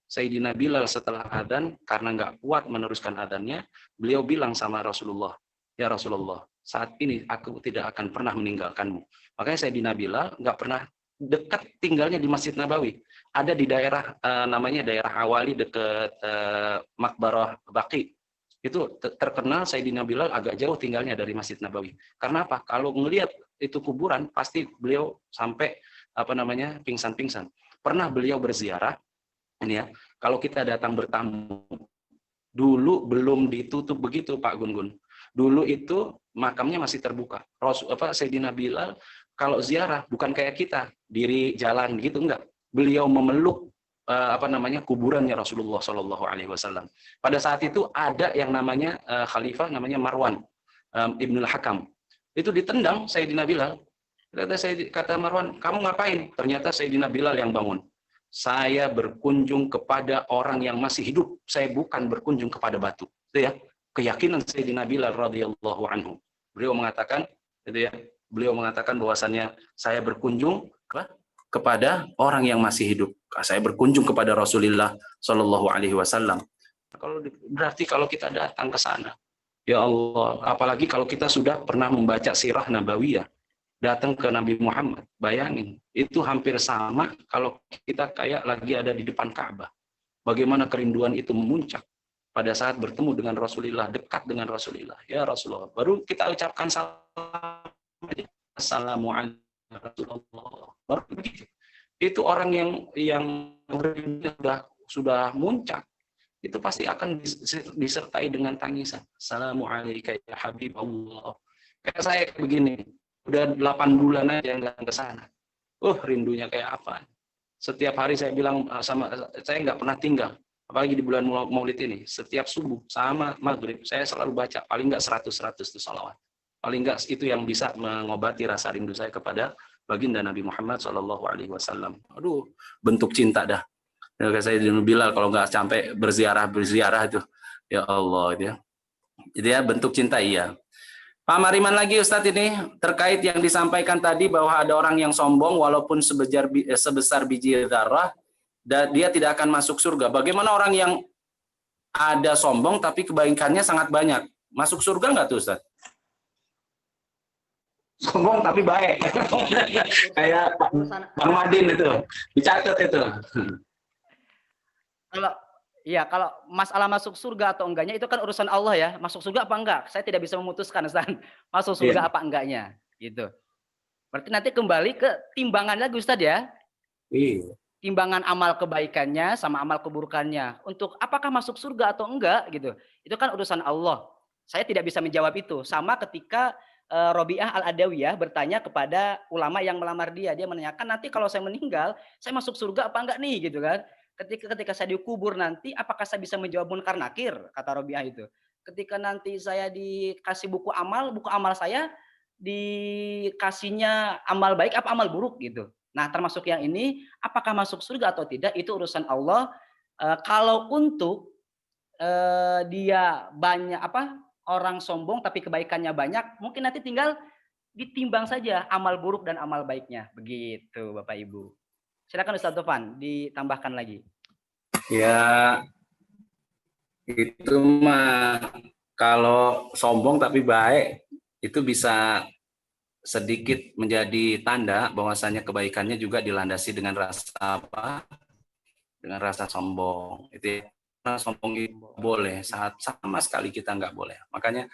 Sayyidina Bilal setelah azan karena nggak kuat meneruskan azannya, beliau bilang sama Rasulullah, "Ya Rasulullah, saat ini aku tidak akan pernah meninggalkanmu." Makanya Sayyidina Bilal nggak pernah dekat tinggalnya di Masjid Nabawi. Ada di daerah namanya daerah Awali dekat Makbarah Baqi. Itu terkenal Sayyidina Bilal agak jauh tinggalnya dari Masjid Nabawi. Karena apa? Kalau ngelihat itu kuburan, pasti beliau sampai pingsan-pingsan. Pernah beliau berziarah, ini ya. Kalau kita datang bertamu, dulu belum ditutup begitu Pak Gun-Gun. Dulu itu makamnya masih terbuka. Sayyidina Bilal kalau ziarah bukan kayak kita diri jalan gitu, enggak. Beliau memeluk kuburannya Rasulullah Shallallahu Alaihi Wasallam. Pada saat itu ada yang namanya khalifah namanya Marwan Ibnul Hakam. Itu ditendang Sayyidina Bilal. Kata Marwan, kamu ngapain? Ternyata Sayyidina Bilal yang bangun. Saya berkunjung kepada orang yang masih hidup. Saya bukan berkunjung kepada batu. Itu ya, keyakinan Sayyidina Bilal radhiyallahu anhu. Beliau mengatakan, itu ya, beliau mengatakan bahwasannya saya berkunjung kepada orang yang masih hidup. Saya berkunjung kepada Rasulullah Shallallahu Alaihi Wasallam. Berarti kalau kita datang ke sana, ya Allah, apalagi kalau kita sudah pernah membaca sirah nabawiyah, datang ke Nabi Muhammad, bayangin, itu hampir sama kalau kita kayak lagi ada di depan Ka'bah. Bagaimana kerinduan itu memuncak pada saat bertemu dengan Rasulullah, dekat dengan Rasulullah. Ya Rasulullah, baru kita ucapkan salam, assalamualaikum Rasulullah. Baru begitu. Itu orang yang sudah muncak, itu pasti akan disertai dengan tangisan. Assalamualaikum ya Habib Allah. Kayak saya begini, udah 8 bulan aja nggak ke sana. Rindunya kayak apa? Setiap hari saya bilang saya nggak pernah tinggal, apalagi di bulan Maulid ini. Setiap subuh sama maghrib saya selalu baca paling nggak 100 itu salawat. Paling nggak itu yang bisa mengobati rasa rindu saya kepada baginda Nabi Muhammad Shallallahu Alaihi Wasallam. Aduh, bentuk cinta dah. Saya Bilal kalau nggak sampai berziarah itu, ya Allah itu ya. Jadi ya bentuk cinta iya. Pak Mariman lagi Ustadz ini terkait yang disampaikan tadi bahwa ada orang yang sombong walaupun sebesar biji zarah, dan dia tidak akan masuk surga. Bagaimana orang yang ada sombong tapi kebaikannya sangat banyak, masuk surga nggak tuh Ustadz? Sombong tapi baik. Kayak Bang Madin itu. Dicatat itu. Kalau masalah masuk surga atau enggaknya itu kan urusan Allah ya. Masuk surga apa enggak? Saya tidak bisa memutuskan Ustaz. Masuk surga apa enggaknya gitu. Berarti nanti kembali ke timbangan lagi Ustaz ya. Iya. Timbangan amal kebaikannya sama amal keburukannya. Untuk apakah masuk surga atau enggak gitu. Itu kan urusan Allah. Saya tidak bisa menjawab itu. Sama ketika Robiah Al-Adawiyah bertanya kepada ulama yang melamar dia. Dia menanyakan nanti kalau saya meninggal, saya masuk surga apa enggak nih gitu kan. Ketika saya dikubur nanti, apakah saya bisa menjawab munkar nakir, kata Robiah itu. Ketika nanti saya dikasih buku amal saya dikasihnya amal baik apa amal buruk gitu. Nah termasuk yang ini, apakah masuk surga atau tidak, itu urusan Allah. Kalau untuk dia banyak orang sombong tapi kebaikannya banyak, mungkin nanti tinggal ditimbang saja amal buruk dan amal baiknya. Begitu Bapak Ibu. Silakan Ustaz Tovan ditambahkan lagi. Ya, itu mah kalau sombong tapi baik, itu bisa sedikit menjadi tanda bahwasanya kebaikannya juga dilandasi dengan rasa dengan rasa sombong. Itu sombong itu boleh, saat sama sekali kita nggak boleh. Makanya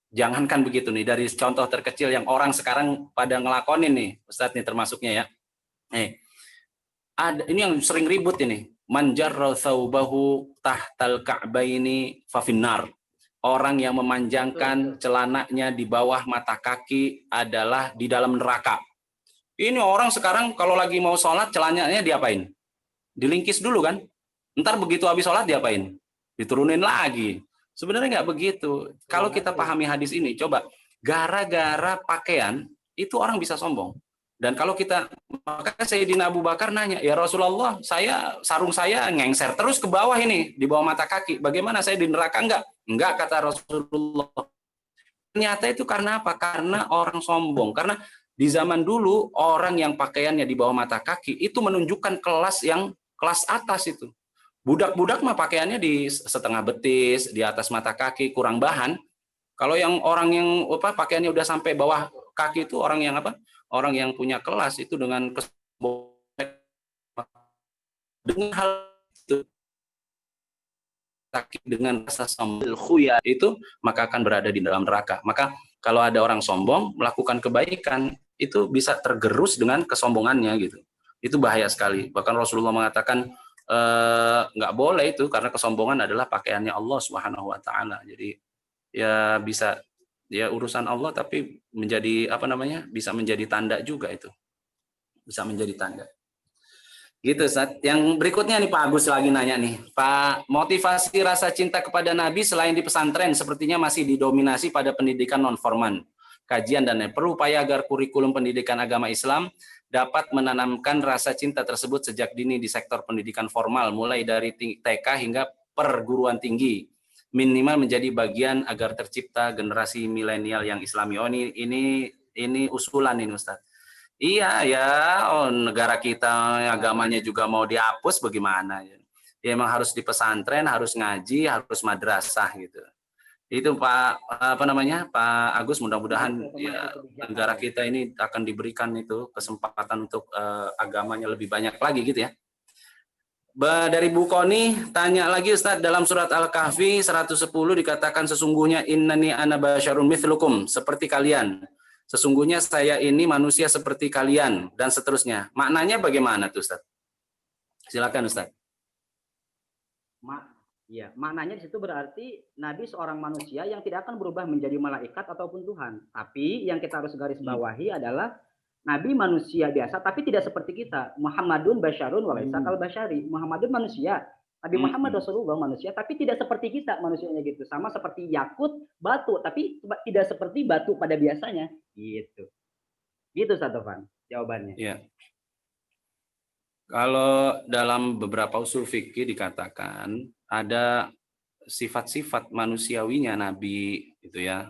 jangankan begitu nih, dari contoh terkecil yang orang sekarang pada ngelakonin nih Ustadz nih termasuknya ya. Ada ini yang sering ribut ini, man jarra thawbahu tahtal ka'baini fafinnar. Orang yang memanjangkan celananya di bawah mata kaki adalah di dalam neraka. Ini orang sekarang kalau lagi mau sholat celananya diapain? Dilingkis dulu kan? Ntar begitu habis sholat diapain? Diturunin lagi. Sebenarnya nggak begitu. Kalau kita pahami hadis ini, coba gara-gara pakaian itu orang bisa sombong. Dan kalau kita, maka Sayyidina Abu Bakar nanya, ya Rasulullah, sarung saya ngengser terus ke bawah ini, di bawah mata kaki. Bagaimana saya di neraka? Enggak kata Rasulullah. Ternyata itu karena apa? Karena orang sombong. Karena di zaman dulu orang yang pakaiannya di bawah mata kaki itu menunjukkan kelas atas itu. Budak-budak mah pakaiannya di setengah betis, di atas mata kaki, kurang bahan. Kalau yang orang yang pakaiannya udah sampai bawah kaki itu orang yang Orang yang punya kelas itu dengan hal itu dengan rasa sombong itu maka akan berada di dalam neraka. Maka kalau ada orang sombong melakukan kebaikan itu bisa tergerus dengan kesombongannya gitu. Itu bahaya sekali. Bahkan Rasulullah mengatakan nggak boleh itu karena kesombongan adalah pakaiannya Allah Subhanahu wa taala. Jadi ya bisa ya urusan Allah tapi menjadi bisa menjadi tanda juga itu. Bisa menjadi tanda. Gitu, Ustaz. Yang berikutnya nih Pak Agus lagi nanya nih. Pak, motivasi rasa cinta kepada Nabi selain di pesantren sepertinya masih didominasi pada pendidikan non-formal, kajian dan lain. Perlu upaya agar kurikulum pendidikan agama Islam dapat menanamkan rasa cinta tersebut sejak dini di sektor pendidikan formal, mulai dari TK hingga perguruan tinggi. Minimal menjadi bagian agar tercipta generasi milenial yang Islami. Oh, ini usulan ini Ustaz. Iya ya, oh, negara kita agamanya juga mau dihapus bagaimana ya? Ya emang harus di pesantren, harus ngaji, harus madrasah gitu. Itu Pak apa namanya Pak Agus, mudah-mudahan ya negara kita ini akan diberikan itu kesempatan untuk agamanya lebih banyak lagi gitu ya. Dari Bu Koni tanya lagi Ustadz, dalam surat Al-Kahfi 110 dikatakan sesungguhnya innani ana basyarun mithlukum, seperti kalian. Sesungguhnya saya ini manusia seperti kalian dan seterusnya. Maknanya bagaimana tuh Ustadz? Silakan Ustadz. Ya, maknanya di situ berarti Nabi seorang manusia yang tidak akan berubah menjadi malaikat ataupun Tuhan. Tapi yang kita harus garis bawahi adalah Nabi manusia biasa, tapi tidak seperti kita. Muhammadun basyarun walaisa kal basyari. Muhammadun manusia. Nabi Muhammad Rasulullah manusia, tapi tidak seperti kita manusianya gitu. Sama seperti yakut, batu, tapi tidak seperti batu pada biasanya. Gitu. Gitu, Satovan, jawabannya. Ya. Kalau dalam beberapa usul fikih dikatakan ada sifat-sifat manusiawinya Nabi itu ya.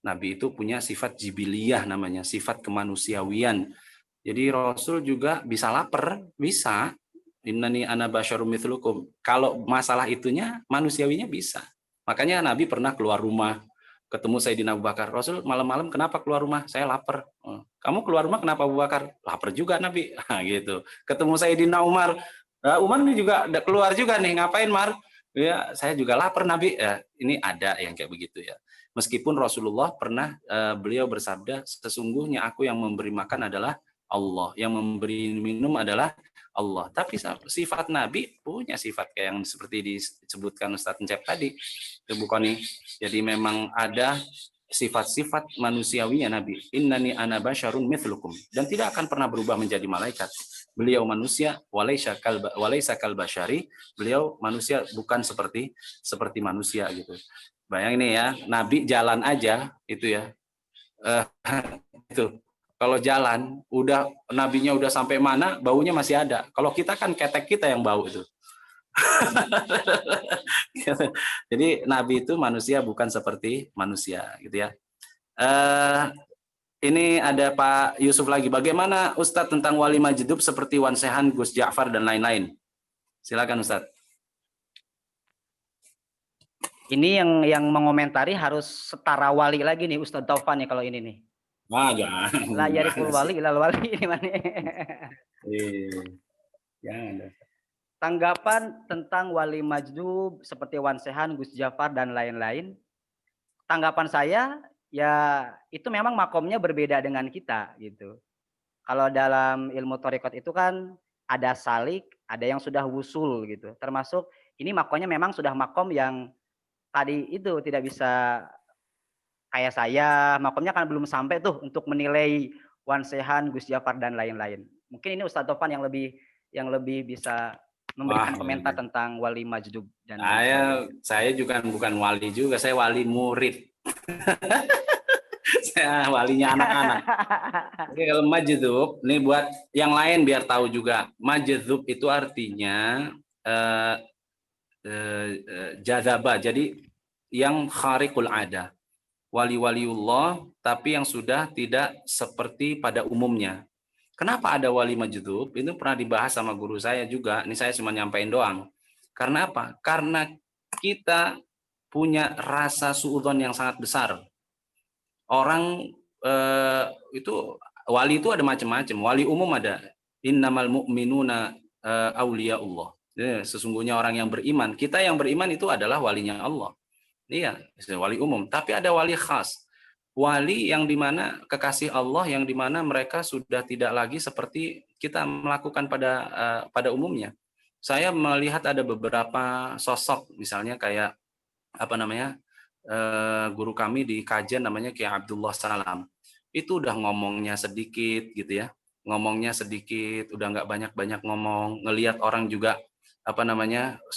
Nabi itu punya sifat jibiliyah namanya, sifat kemanusiawian. Jadi Rasul juga bisa lapar, bisa. Innani ana basyarum mithlukum. Kalau masalah itunya manusiawinya bisa. Makanya Nabi pernah keluar rumah, ketemu Sayyidina Abu Bakar. Rasul malam-malam kenapa keluar rumah? Saya lapar. Kamu keluar rumah kenapa Abu Bakar? Lapar juga Nabi. Nah, gitu. Ketemu Sayyidina Umar. Umar ini juga keluar juga nih. Ngapain Mar? Ya, saya juga lapar Nabi. Ya, ini ada yang kayak begitu ya. Meskipun Rasulullah pernah beliau bersabda, sesungguhnya aku yang memberi makan adalah Allah, yang memberi minum adalah Allah. Tapi sifat Nabi punya sifat kayak yang seperti disebutkan Ustadz Encep tadi, Bu Koni. Jadi memang ada sifat-sifat manusiawinya Nabi. Innani ana basyarun mithlukum, dan tidak akan pernah berubah menjadi malaikat. Beliau manusia, walaisa kal basyari. Beliau manusia bukan seperti manusia gitu. Bayangin nih ya, Nabi jalan aja itu ya. Itu kalau jalan udah nabinya udah sampai mana baunya masih ada. Kalau kita kan ketek kita yang bau itu. Jadi Nabi itu manusia bukan seperti manusia gitu ya. Ini ada Pak Yusuf lagi. Bagaimana Ustadz tentang wali majdub seperti Wan Sehan, Gus Ja'far dan lain-lain? Silakan Ustadz. Ini yang mengomentari harus setara wali lagi nih Ustadz Taufan ya kalau ini nih. Jangan. La yariful wali ilal wali ini mana? Jangan. Tanggapan tentang wali majdub seperti Wan Sehan, Gus Ja'far dan lain-lain. Tanggapan saya ya itu memang makomnya berbeda dengan kita gitu. Kalau dalam ilmu thariqat itu kan ada salik, ada yang sudah wusul gitu. Termasuk ini makomnya memang sudah makom yang tadi itu tidak bisa kayak saya, makomnya kan belum sampai tuh untuk menilai Wan Sehan, Gus Ja'far dan lain-lain. Mungkin ini Ustadz Topan yang lebih bisa memberikan komentar tentang wali majdub dan saya juga bukan wali juga, saya wali murid. Saya walinya anak-anak. Oke, kalau majdub, ini buat yang lain biar tahu juga. Majdub itu artinya jadzaba, jadi yang khariqul ada. Wali-waliullah tapi yang sudah tidak seperti pada umumnya. Kenapa ada wali majdub? Itu pernah dibahas sama guru saya juga. Ini saya cuma nyampein doang. Karena apa? Karena kita punya rasa suudzon yang sangat besar. Orang itu wali itu ada macam-macam. Wali umum ada. Innamal mu'minuna auliyaullah. Sesungguhnya orang yang beriman. Kita yang beriman itu adalah walinya Allah. Iya, wali umum. Tapi ada wali khas. Wali yang dimana kekasih Allah, yang dimana mereka sudah tidak lagi seperti kita melakukan pada umumnya. Saya melihat ada beberapa sosok, misalnya kayak apa namanya guru kami di kajian namanya Kiai Abdullah Salam. Itu udah ngomongnya sedikit gitu ya, ngomongnya sedikit, udah nggak banyak-banyak ngomong, ngelihat orang juga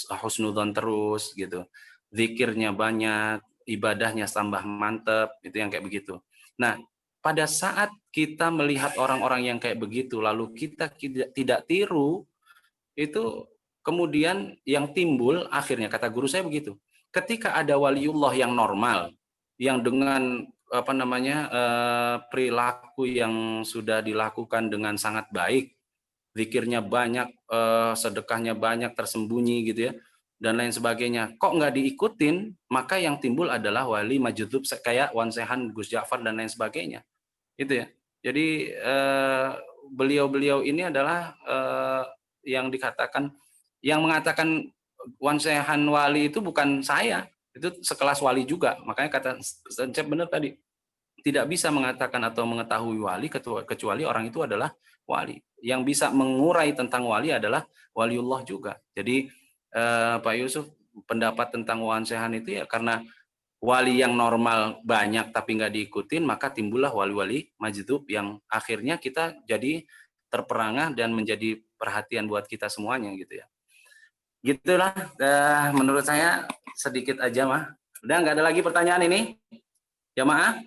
husnudzon terus gitu. Zikirnya banyak, ibadahnya tambah mantep, itu yang kayak begitu. Nah, pada saat kita melihat orang-orang yang kayak begitu, lalu kita tidak tiru, itu kemudian yang timbul akhirnya, kata guru saya begitu, ketika ada waliullah yang normal, yang dengan perilaku yang sudah dilakukan dengan sangat baik, zikirnya banyak, sedekahnya banyak, tersembunyi gitu ya, dan lain sebagainya, kok nggak diikutin, maka yang timbul adalah wali majdzub kayak Wan Sehan, Gus Ja'far dan lain sebagainya, itu ya. Jadi beliau-beliau ini adalah yang dikatakan, yang mengatakan Wan Sehan wali itu bukan saya, itu sekelas wali juga. Makanya kata Cep benar tadi, tidak bisa mengatakan atau mengetahui wali kecuali orang itu adalah wali. Yang bisa mengurai tentang wali adalah waliullah juga. Jadi Pak Yusuf, pendapat tentang Wan Sehan itu ya karena wali yang normal banyak tapi nggak diikutin, maka timbullah wali-wali majdzub yang akhirnya kita jadi terperangah dan menjadi perhatian buat kita semuanya gitu ya. Gitulah menurut saya, sedikit aja mah. Udah nggak ada lagi pertanyaan ini, jamaah?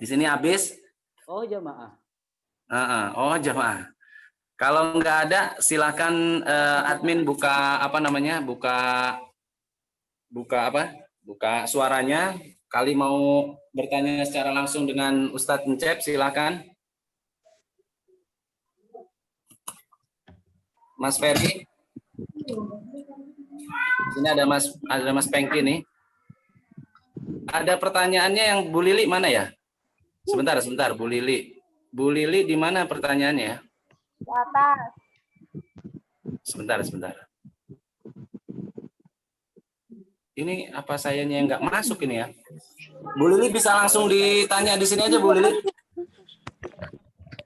Di sini habis. Oh, jamaah. Oh, jamaah. Kalau nggak ada, silakan admin buka buka suaranya. Kali mau bertanya secara langsung dengan Ustadz Encep, silakan. Mas Ferdi. Sini ada Mas Pengki nih. Ada pertanyaannya yang Bu Lili mana ya? Sebentar, Bu Lili. Bu Lili di mana pertanyaannya? Di atas. Sebentar. Ini apa sayanya yang nggak masuk ini ya? Bu Lili bisa langsung ditanya di sini aja, Bu Lili.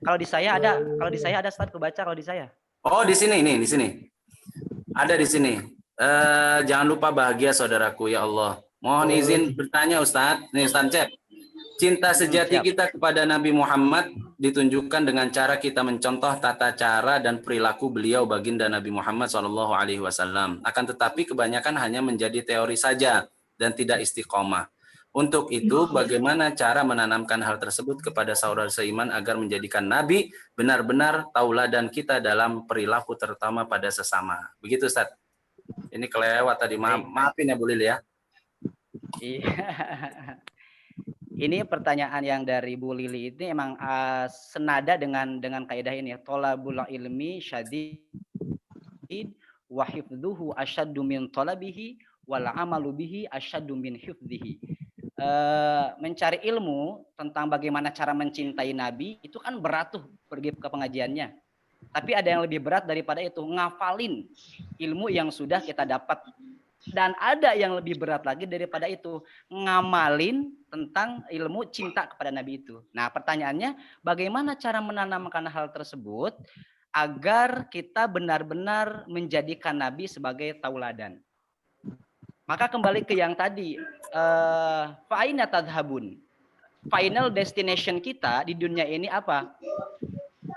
Kalau di saya ada Ustaz, kebaca kalau di saya. Oh, di sini nih, di sini. Ada di sini. Jangan lupa bahagia saudaraku, ya Allah. Mohon izin bertanya Ustadz. Nih Ustadz Cep. Cinta sejati kita kepada Nabi Muhammad ditunjukkan dengan cara kita mencontoh tata cara dan perilaku beliau baginda Nabi Muhammad SAW. Akan tetapi kebanyakan hanya menjadi teori saja dan tidak istiqomah. Untuk itu, bagaimana cara menanamkan hal tersebut kepada saudara seiman agar menjadikan Nabi benar-benar tauladan kita dalam perilaku, terutama pada sesama. Begitu Ustaz. Ini kelewat tadi, maafin ya Bu Lili ya. Iya. Ini pertanyaan yang dari Bu Lili ini emang senada dengan kaidah ini, thalabul ilmi syadid wa hifdzuhu asyaddu min talabihi wal amalu bihi asyaddu min hifdzihi. Mencari ilmu tentang bagaimana cara mencintai Nabi itu kan berat tuh, pergi ke pengajiannya. Tapi ada yang lebih berat daripada itu, ngafalin ilmu yang sudah kita dapat. Dan ada yang lebih berat lagi daripada itu, ngamalin tentang ilmu cinta kepada Nabi itu. Nah, pertanyaannya, bagaimana cara menanamkan hal tersebut agar kita benar-benar menjadikan Nabi sebagai tauladan? Maka kembali ke yang tadi, fa'aina tadhhabun. Final destination kita di dunia ini apa?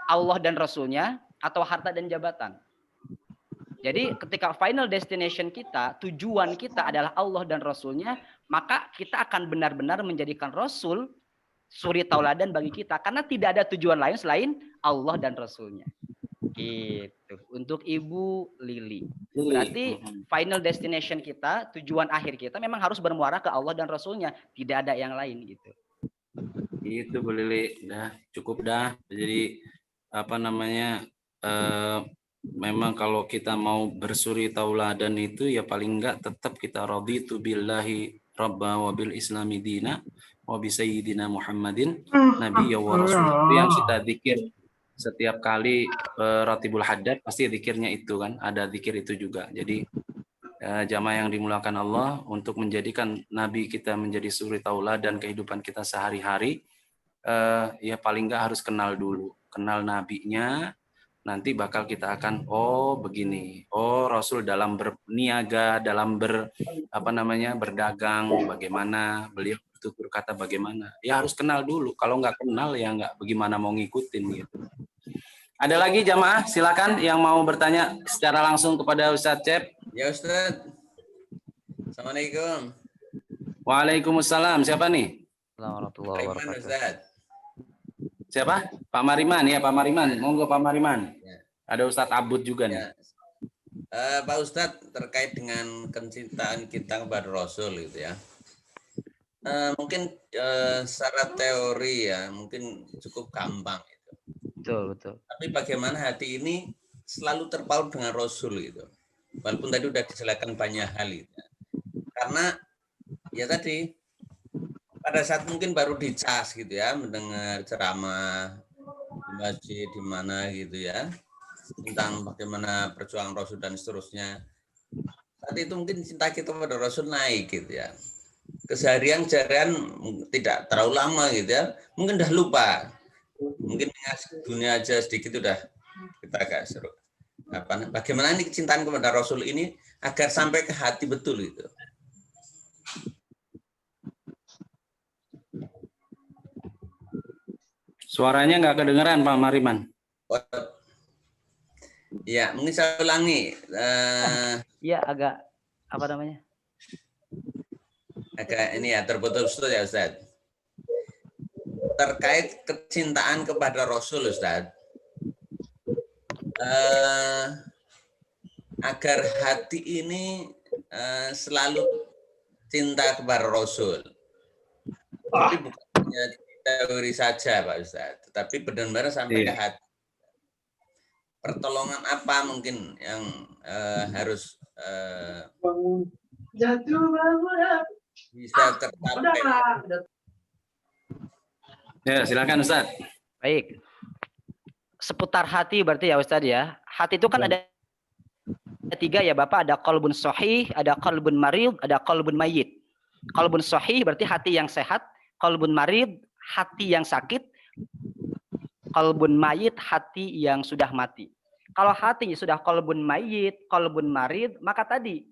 Allah dan Rasulnya atau harta dan jabatan? Jadi ketika final destination kita, tujuan kita adalah Allah dan Rasulnya, maka kita akan benar-benar menjadikan Rasul suri tauladan bagi kita. Karena tidak ada tujuan lain selain Allah dan Rasulnya. Gitu. Untuk Ibu Lili. Berarti final destination kita, tujuan akhir kita memang harus bermuara ke Allah dan Rasulnya. Tidak ada yang lain gitu. Itu Bu Lili, dah cukup dah. Jadi memang kalau kita mau bersuri tauladan itu ya paling enggak tetap kita raditu billahi rabba wa bil islami dina wa bi sayyidina Muhammadin nabiyya wa rasul. Itu yang kita zikir setiap kali ratibul haddad, pasti zikirnya itu kan, ada zikir itu juga. Jadi jamaah yang dimulakan Allah, untuk menjadikan Nabi kita menjadi suri tauladan kehidupan kita sehari-hari, ya paling enggak harus kenal dulu, kenal nabinya. Nanti bakal kita akan begini, Rasul dalam berniaga, dalam berdagang, bagaimana beliau tutur kata bagaimana. Ya harus kenal dulu. Kalau nggak kenal ya nggak bagaimana mau ngikutin gitu. Ada lagi jamaah, silakan yang mau bertanya secara langsung kepada Ustadz Cep. Ya Ustadz. Assalamualaikum. Waalaikumsalam. Siapa nih? Warahmatullahi Mariman wabarakatuh. Ustadz. Siapa? Pak Mariman ya, Pak Mariman. Monggo Pak Mariman. Ya. Ada Ustadz Abud juga nih. Ya. Pak Ustadz, terkait dengan kecintaan kita kepada Rasul gitu ya. Mungkin secara teori ya, mungkin cukup gampang gitu. Betul. Tapi bagaimana hati ini selalu terpaut dengan Rasul gitu. Walaupun tadi udah dijelaskan banyak hal gitu. Karena ya tadi pada saat mungkin baru dicas gitu ya, mendengar ceramah di masjid di mana gitu ya, tentang bagaimana perjuangan Rasul dan seterusnya. Saat itu mungkin cinta kita pada Rasul naik gitu ya. Keseharian tidak terlalu lama gitu ya, mungkin udah lupa. Mungkin dunia aja sedikit udah kita agak seru. Bagaimana ini kecintaan kepada Rasul ini agar sampai ke hati betul itu. Suaranya nggak kedengeran Pak Mariman. Ya, mungkin saya ulangi. Iya, agak apa namanya? Agak ini ya terputus-putus ya Ustaz. Terkait kecintaan kepada Rasul Ustaz. Agar hati ini selalu cinta kepada Rasul. Tapi bukan hanya teori saja Pak Ustaz, tetapi benar-benar sampai ke hati. Pertolongan apa mungkin yang harus bisa tercapai? Ya, silakan Ustaz. Baik. Seputar hati berarti ya Ustaz ya. Hati itu kan ada tiga ya Bapak, ada qalbun sahih, ada qalbun marid, ada qalbun mayyit. Qalbun sahih berarti hati yang sehat, qalbun marid hati yang sakit, qalbun mayyit hati yang sudah mati. Kalau hatinya sudah qalbun mayyit, qalbun marid, maka tadi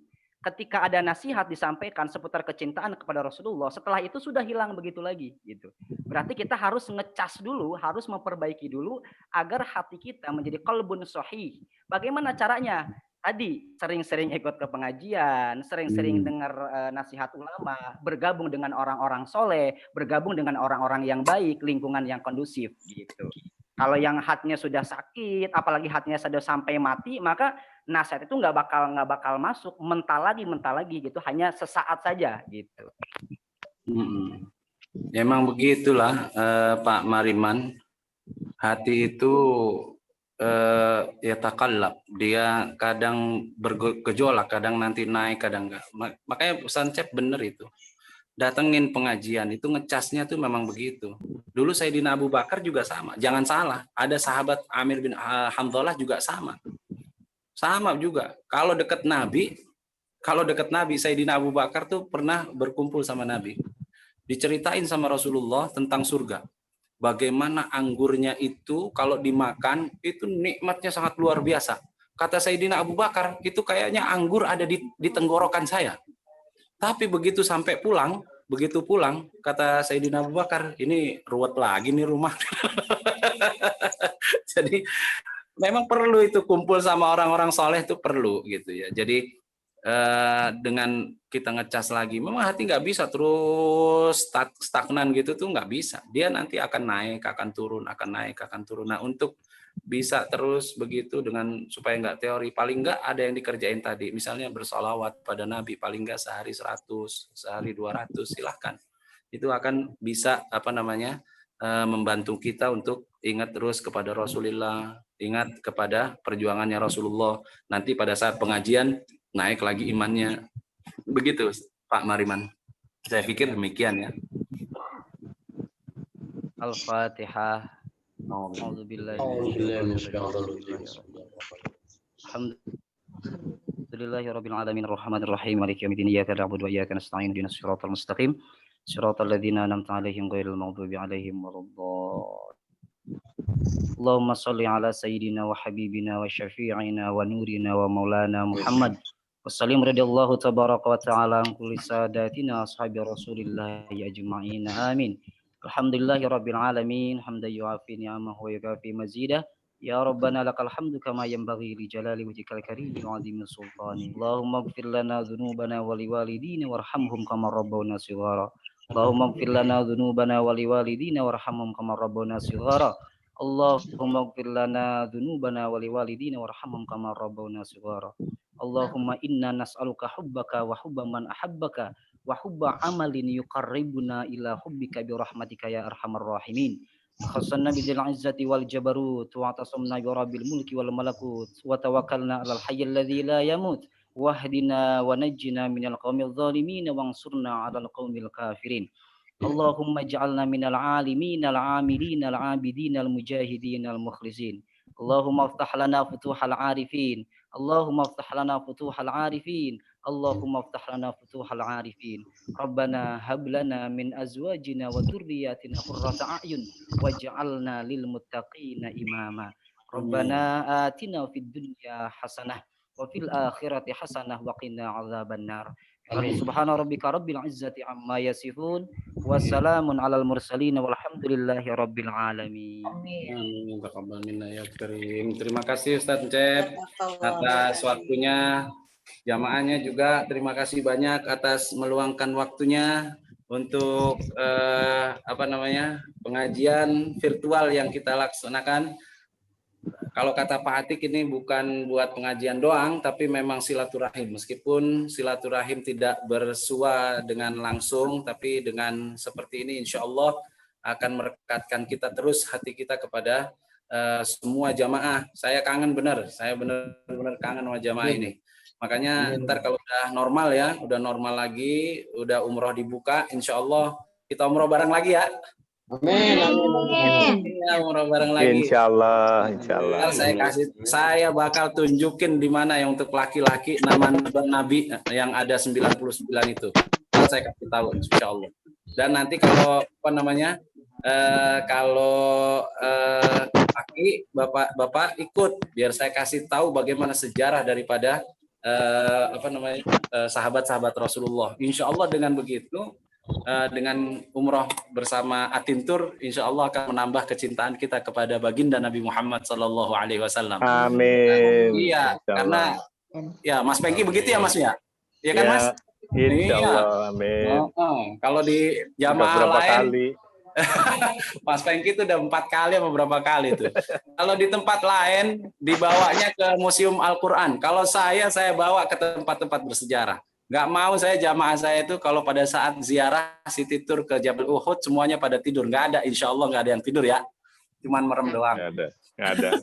ketika ada nasihat disampaikan seputar kecintaan kepada Rasulullah, setelah itu sudah hilang begitu lagi gitu. Berarti kita harus ngecas dulu, harus memperbaiki dulu agar hati kita menjadi qalbun sahih. Bagaimana caranya? Tadi sering-sering ikut ke pengajian, sering-sering dengar nasihat ulama, bergabung dengan orang-orang soleh, bergabung dengan orang-orang yang baik, lingkungan yang kondusif gitu. Kalau yang hatinya sudah sakit, apalagi hatinya sudah sampai mati, maka nasihat itu nggak bakal masuk, mental lagi gitu, hanya sesaat saja gitu. Emang begitulah Pak Mariman, hati itu ya takallab, dia kadang bergejolak, kadang nanti naik, kadang enggak. Makanya Ustaz Cep bener itu. Datengin pengajian itu ngecasnya tuh memang begitu. Dulu Sayyidina Abu Bakar juga sama. Jangan salah, ada sahabat Amir bin Hamdalah juga sama. Sama juga. Kalau dekat Nabi Sayyidina Abu Bakar tuh pernah berkumpul sama Nabi. Diceritain sama Rasulullah tentang surga. Bagaimana anggurnya itu kalau dimakan itu nikmatnya sangat luar biasa. Kata Sayyidina Abu Bakar, itu kayaknya anggur ada di tenggorokan saya. Tapi begitu pulang, kata Sayyidina Abu Bakar, ini ruwet lagi nih rumah. Jadi memang perlu itu kumpul sama orang-orang soleh itu perlu gitu ya. Jadi dengan kita ngecas lagi, memang hati nggak bisa terus stagnan gitu tuh nggak bisa. Dia nanti akan naik, akan turun, akan naik, akan turun. Nah untuk bisa terus begitu dengan supaya nggak teori, paling nggak ada yang dikerjain tadi. Misalnya bersolawat pada Nabi, paling nggak sehari 100, sehari 200, silahkan. Itu akan bisa membantu kita untuk ingat terus kepada Rasulullah, ingat kepada perjuangannya Rasulullah. Nanti pada saat pengajian naik lagi imannya. Begitu Pak Mariman. Saya pikir demikian ya. Al-Fatihah. Alhamdulillahirabbil alamin arrahmanir rahim maliki yaumiddin iyyaka na'budu wa iyyaka nasta'in ihdinas siratal mustaqim siratal ladzina an'amta 'alaihim ghairil maghdubi 'alaihim waladdallin. Allahumma shalli ala sayyidina wa habibina wa syafi'ina wa nurina wa maulana Muhammad Wassalam radhiyallahu tabaraka wa ta'ala an kulli sadatina ashabi Rasulillah ajma'in. Amin. Alhamdulillahi rabbil alamin, hamdan yu'afi ni'amahu wa yukafi mazidah. Ya Rabbana lakal hamdu kama yanbaghi li jalali wajhikal karim wa 'azimi sultani. Allahumma ighfir lana dhunubana wa liwalidina warhamhum kama rabbawna shighara. Allahumma ighfir lana dhunubana wa liwalidina warhamhum kama rabbawna shighara. Allahumma ighfir lana dhunubana wa liwalidina warhamhum kama rabbawna shighara. Allahumma inna nas'aluka hubbaka wa hubba man ahabbaka wa hubba amalin yuqarribuna ila hubbika bi rahmatika ya arhamar rahimin. Khassanna bil izzati wal jabarut wa tasamna bi rabbil mulki wal malakut wa tawakkalna 'alal hayyil ladzi la yamut wahdina wa najjina minal qaumil zalimin wansurna 'alal qaumil kafirin. Allahumma ij'alna minal 'alimin al-'amilin al-'abidin al-mujahidin al-mukhlisin. Allahumma iftah lana futuhal 'arifin. Allahumma iftah lana futuhal 'arifin. Allahumma iftah lana futuhal 'arifin. Rabbana hab lana min azwajina wa dhurriyyatina qurrata a'yun waj'alna lil muttaqina imama. Rabbana atina fid dunya hasanah wa fil akhirati hasanah wa qina 'adzabannar. Subhana rabbika rabbil izzati amma yasifun. Wassalamun 'alal mursalin walhamdulillahi rabbil alamin. Amin. Taqabbal minna ya karim. Terima kasih Ustaz Cep atas waktunya. Jamaahnya juga terima kasih banyak atas meluangkan waktunya untuk pengajian virtual yang kita laksanakan. Kalau kata Pak Atik ini bukan buat pengajian doang, tapi memang silaturahim. Meskipun silaturahim tidak bersua dengan langsung, tapi dengan seperti ini insya Allah akan merekatkan kita terus hati kita kepada semua jamaah. Saya kangen benar, saya benar-benar kangen sama jamaah ini. Makanya ntar kalau udah normal lagi, udah umroh dibuka, insya Allah kita umroh bareng lagi ya. Amin. Ya, umroh bareng lagi. Insya Allah. Saya bakal tunjukin di mana yang untuk laki-laki nama Nabi yang ada 99 itu. Saya kasih tahu insya Allah. Dan nanti kalau laki bapak ikut biar saya kasih tahu bagaimana sejarah daripada sahabat-sahabat Rasulullah. Insya Allah dengan begitu, dengan umroh bersama Atintur, insya Allah akan menambah kecintaan kita kepada baginda Nabi Muhammad Sallallahu Alaihi Wasallam. Amin. Iya, karena ya Mas Pengki begitu ya Mas ya, iya kan Mas? Insya Allah, amin. Kalau di jamaah berapa lain, kali? Mas Pengki itu udah 4 kali atau berapa kali tuh. Kalau di tempat lain dibawanya ke Museum Al-Quran. Kalau saya bawa ke tempat-tempat bersejarah. Nggak mau saya jamaah saya itu kalau pada saat ziarah city tour ke Jabal Uhud semuanya pada tidur. Nggak ada, insya Allah nggak ada yang tidur ya. Cuman merem doang. Nggak ada.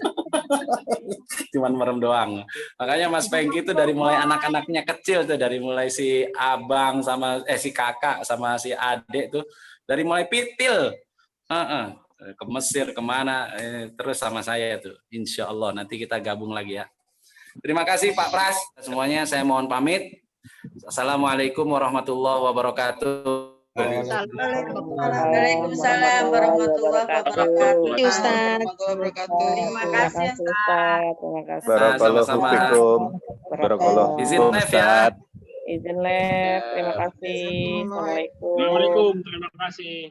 Cuman merem doang. Makanya Mas Pengki itu dari mulai anak-anaknya kecil tuh, dari mulai si abang sama si kakak sama si adik tuh, dari mulai pitil ke Mesir kemana terus sama saya tuh. Insya Allah nanti kita gabung lagi ya. Terima kasih Pak Pras. Semuanya saya mohon pamit. Assalamualaikum warahmatullahi wabarakatuh. Waalaikumsalam warahmatullahi wabarakatuh. Ustaz. Terima kasih Ustaz. Terima kasih. Barakallahu fikum. Barakallahu Izin fikum, live ya. Ustaz. Izin live. Terima kasih. Assalamualaikum. Assalamualaikum. Terima kasih.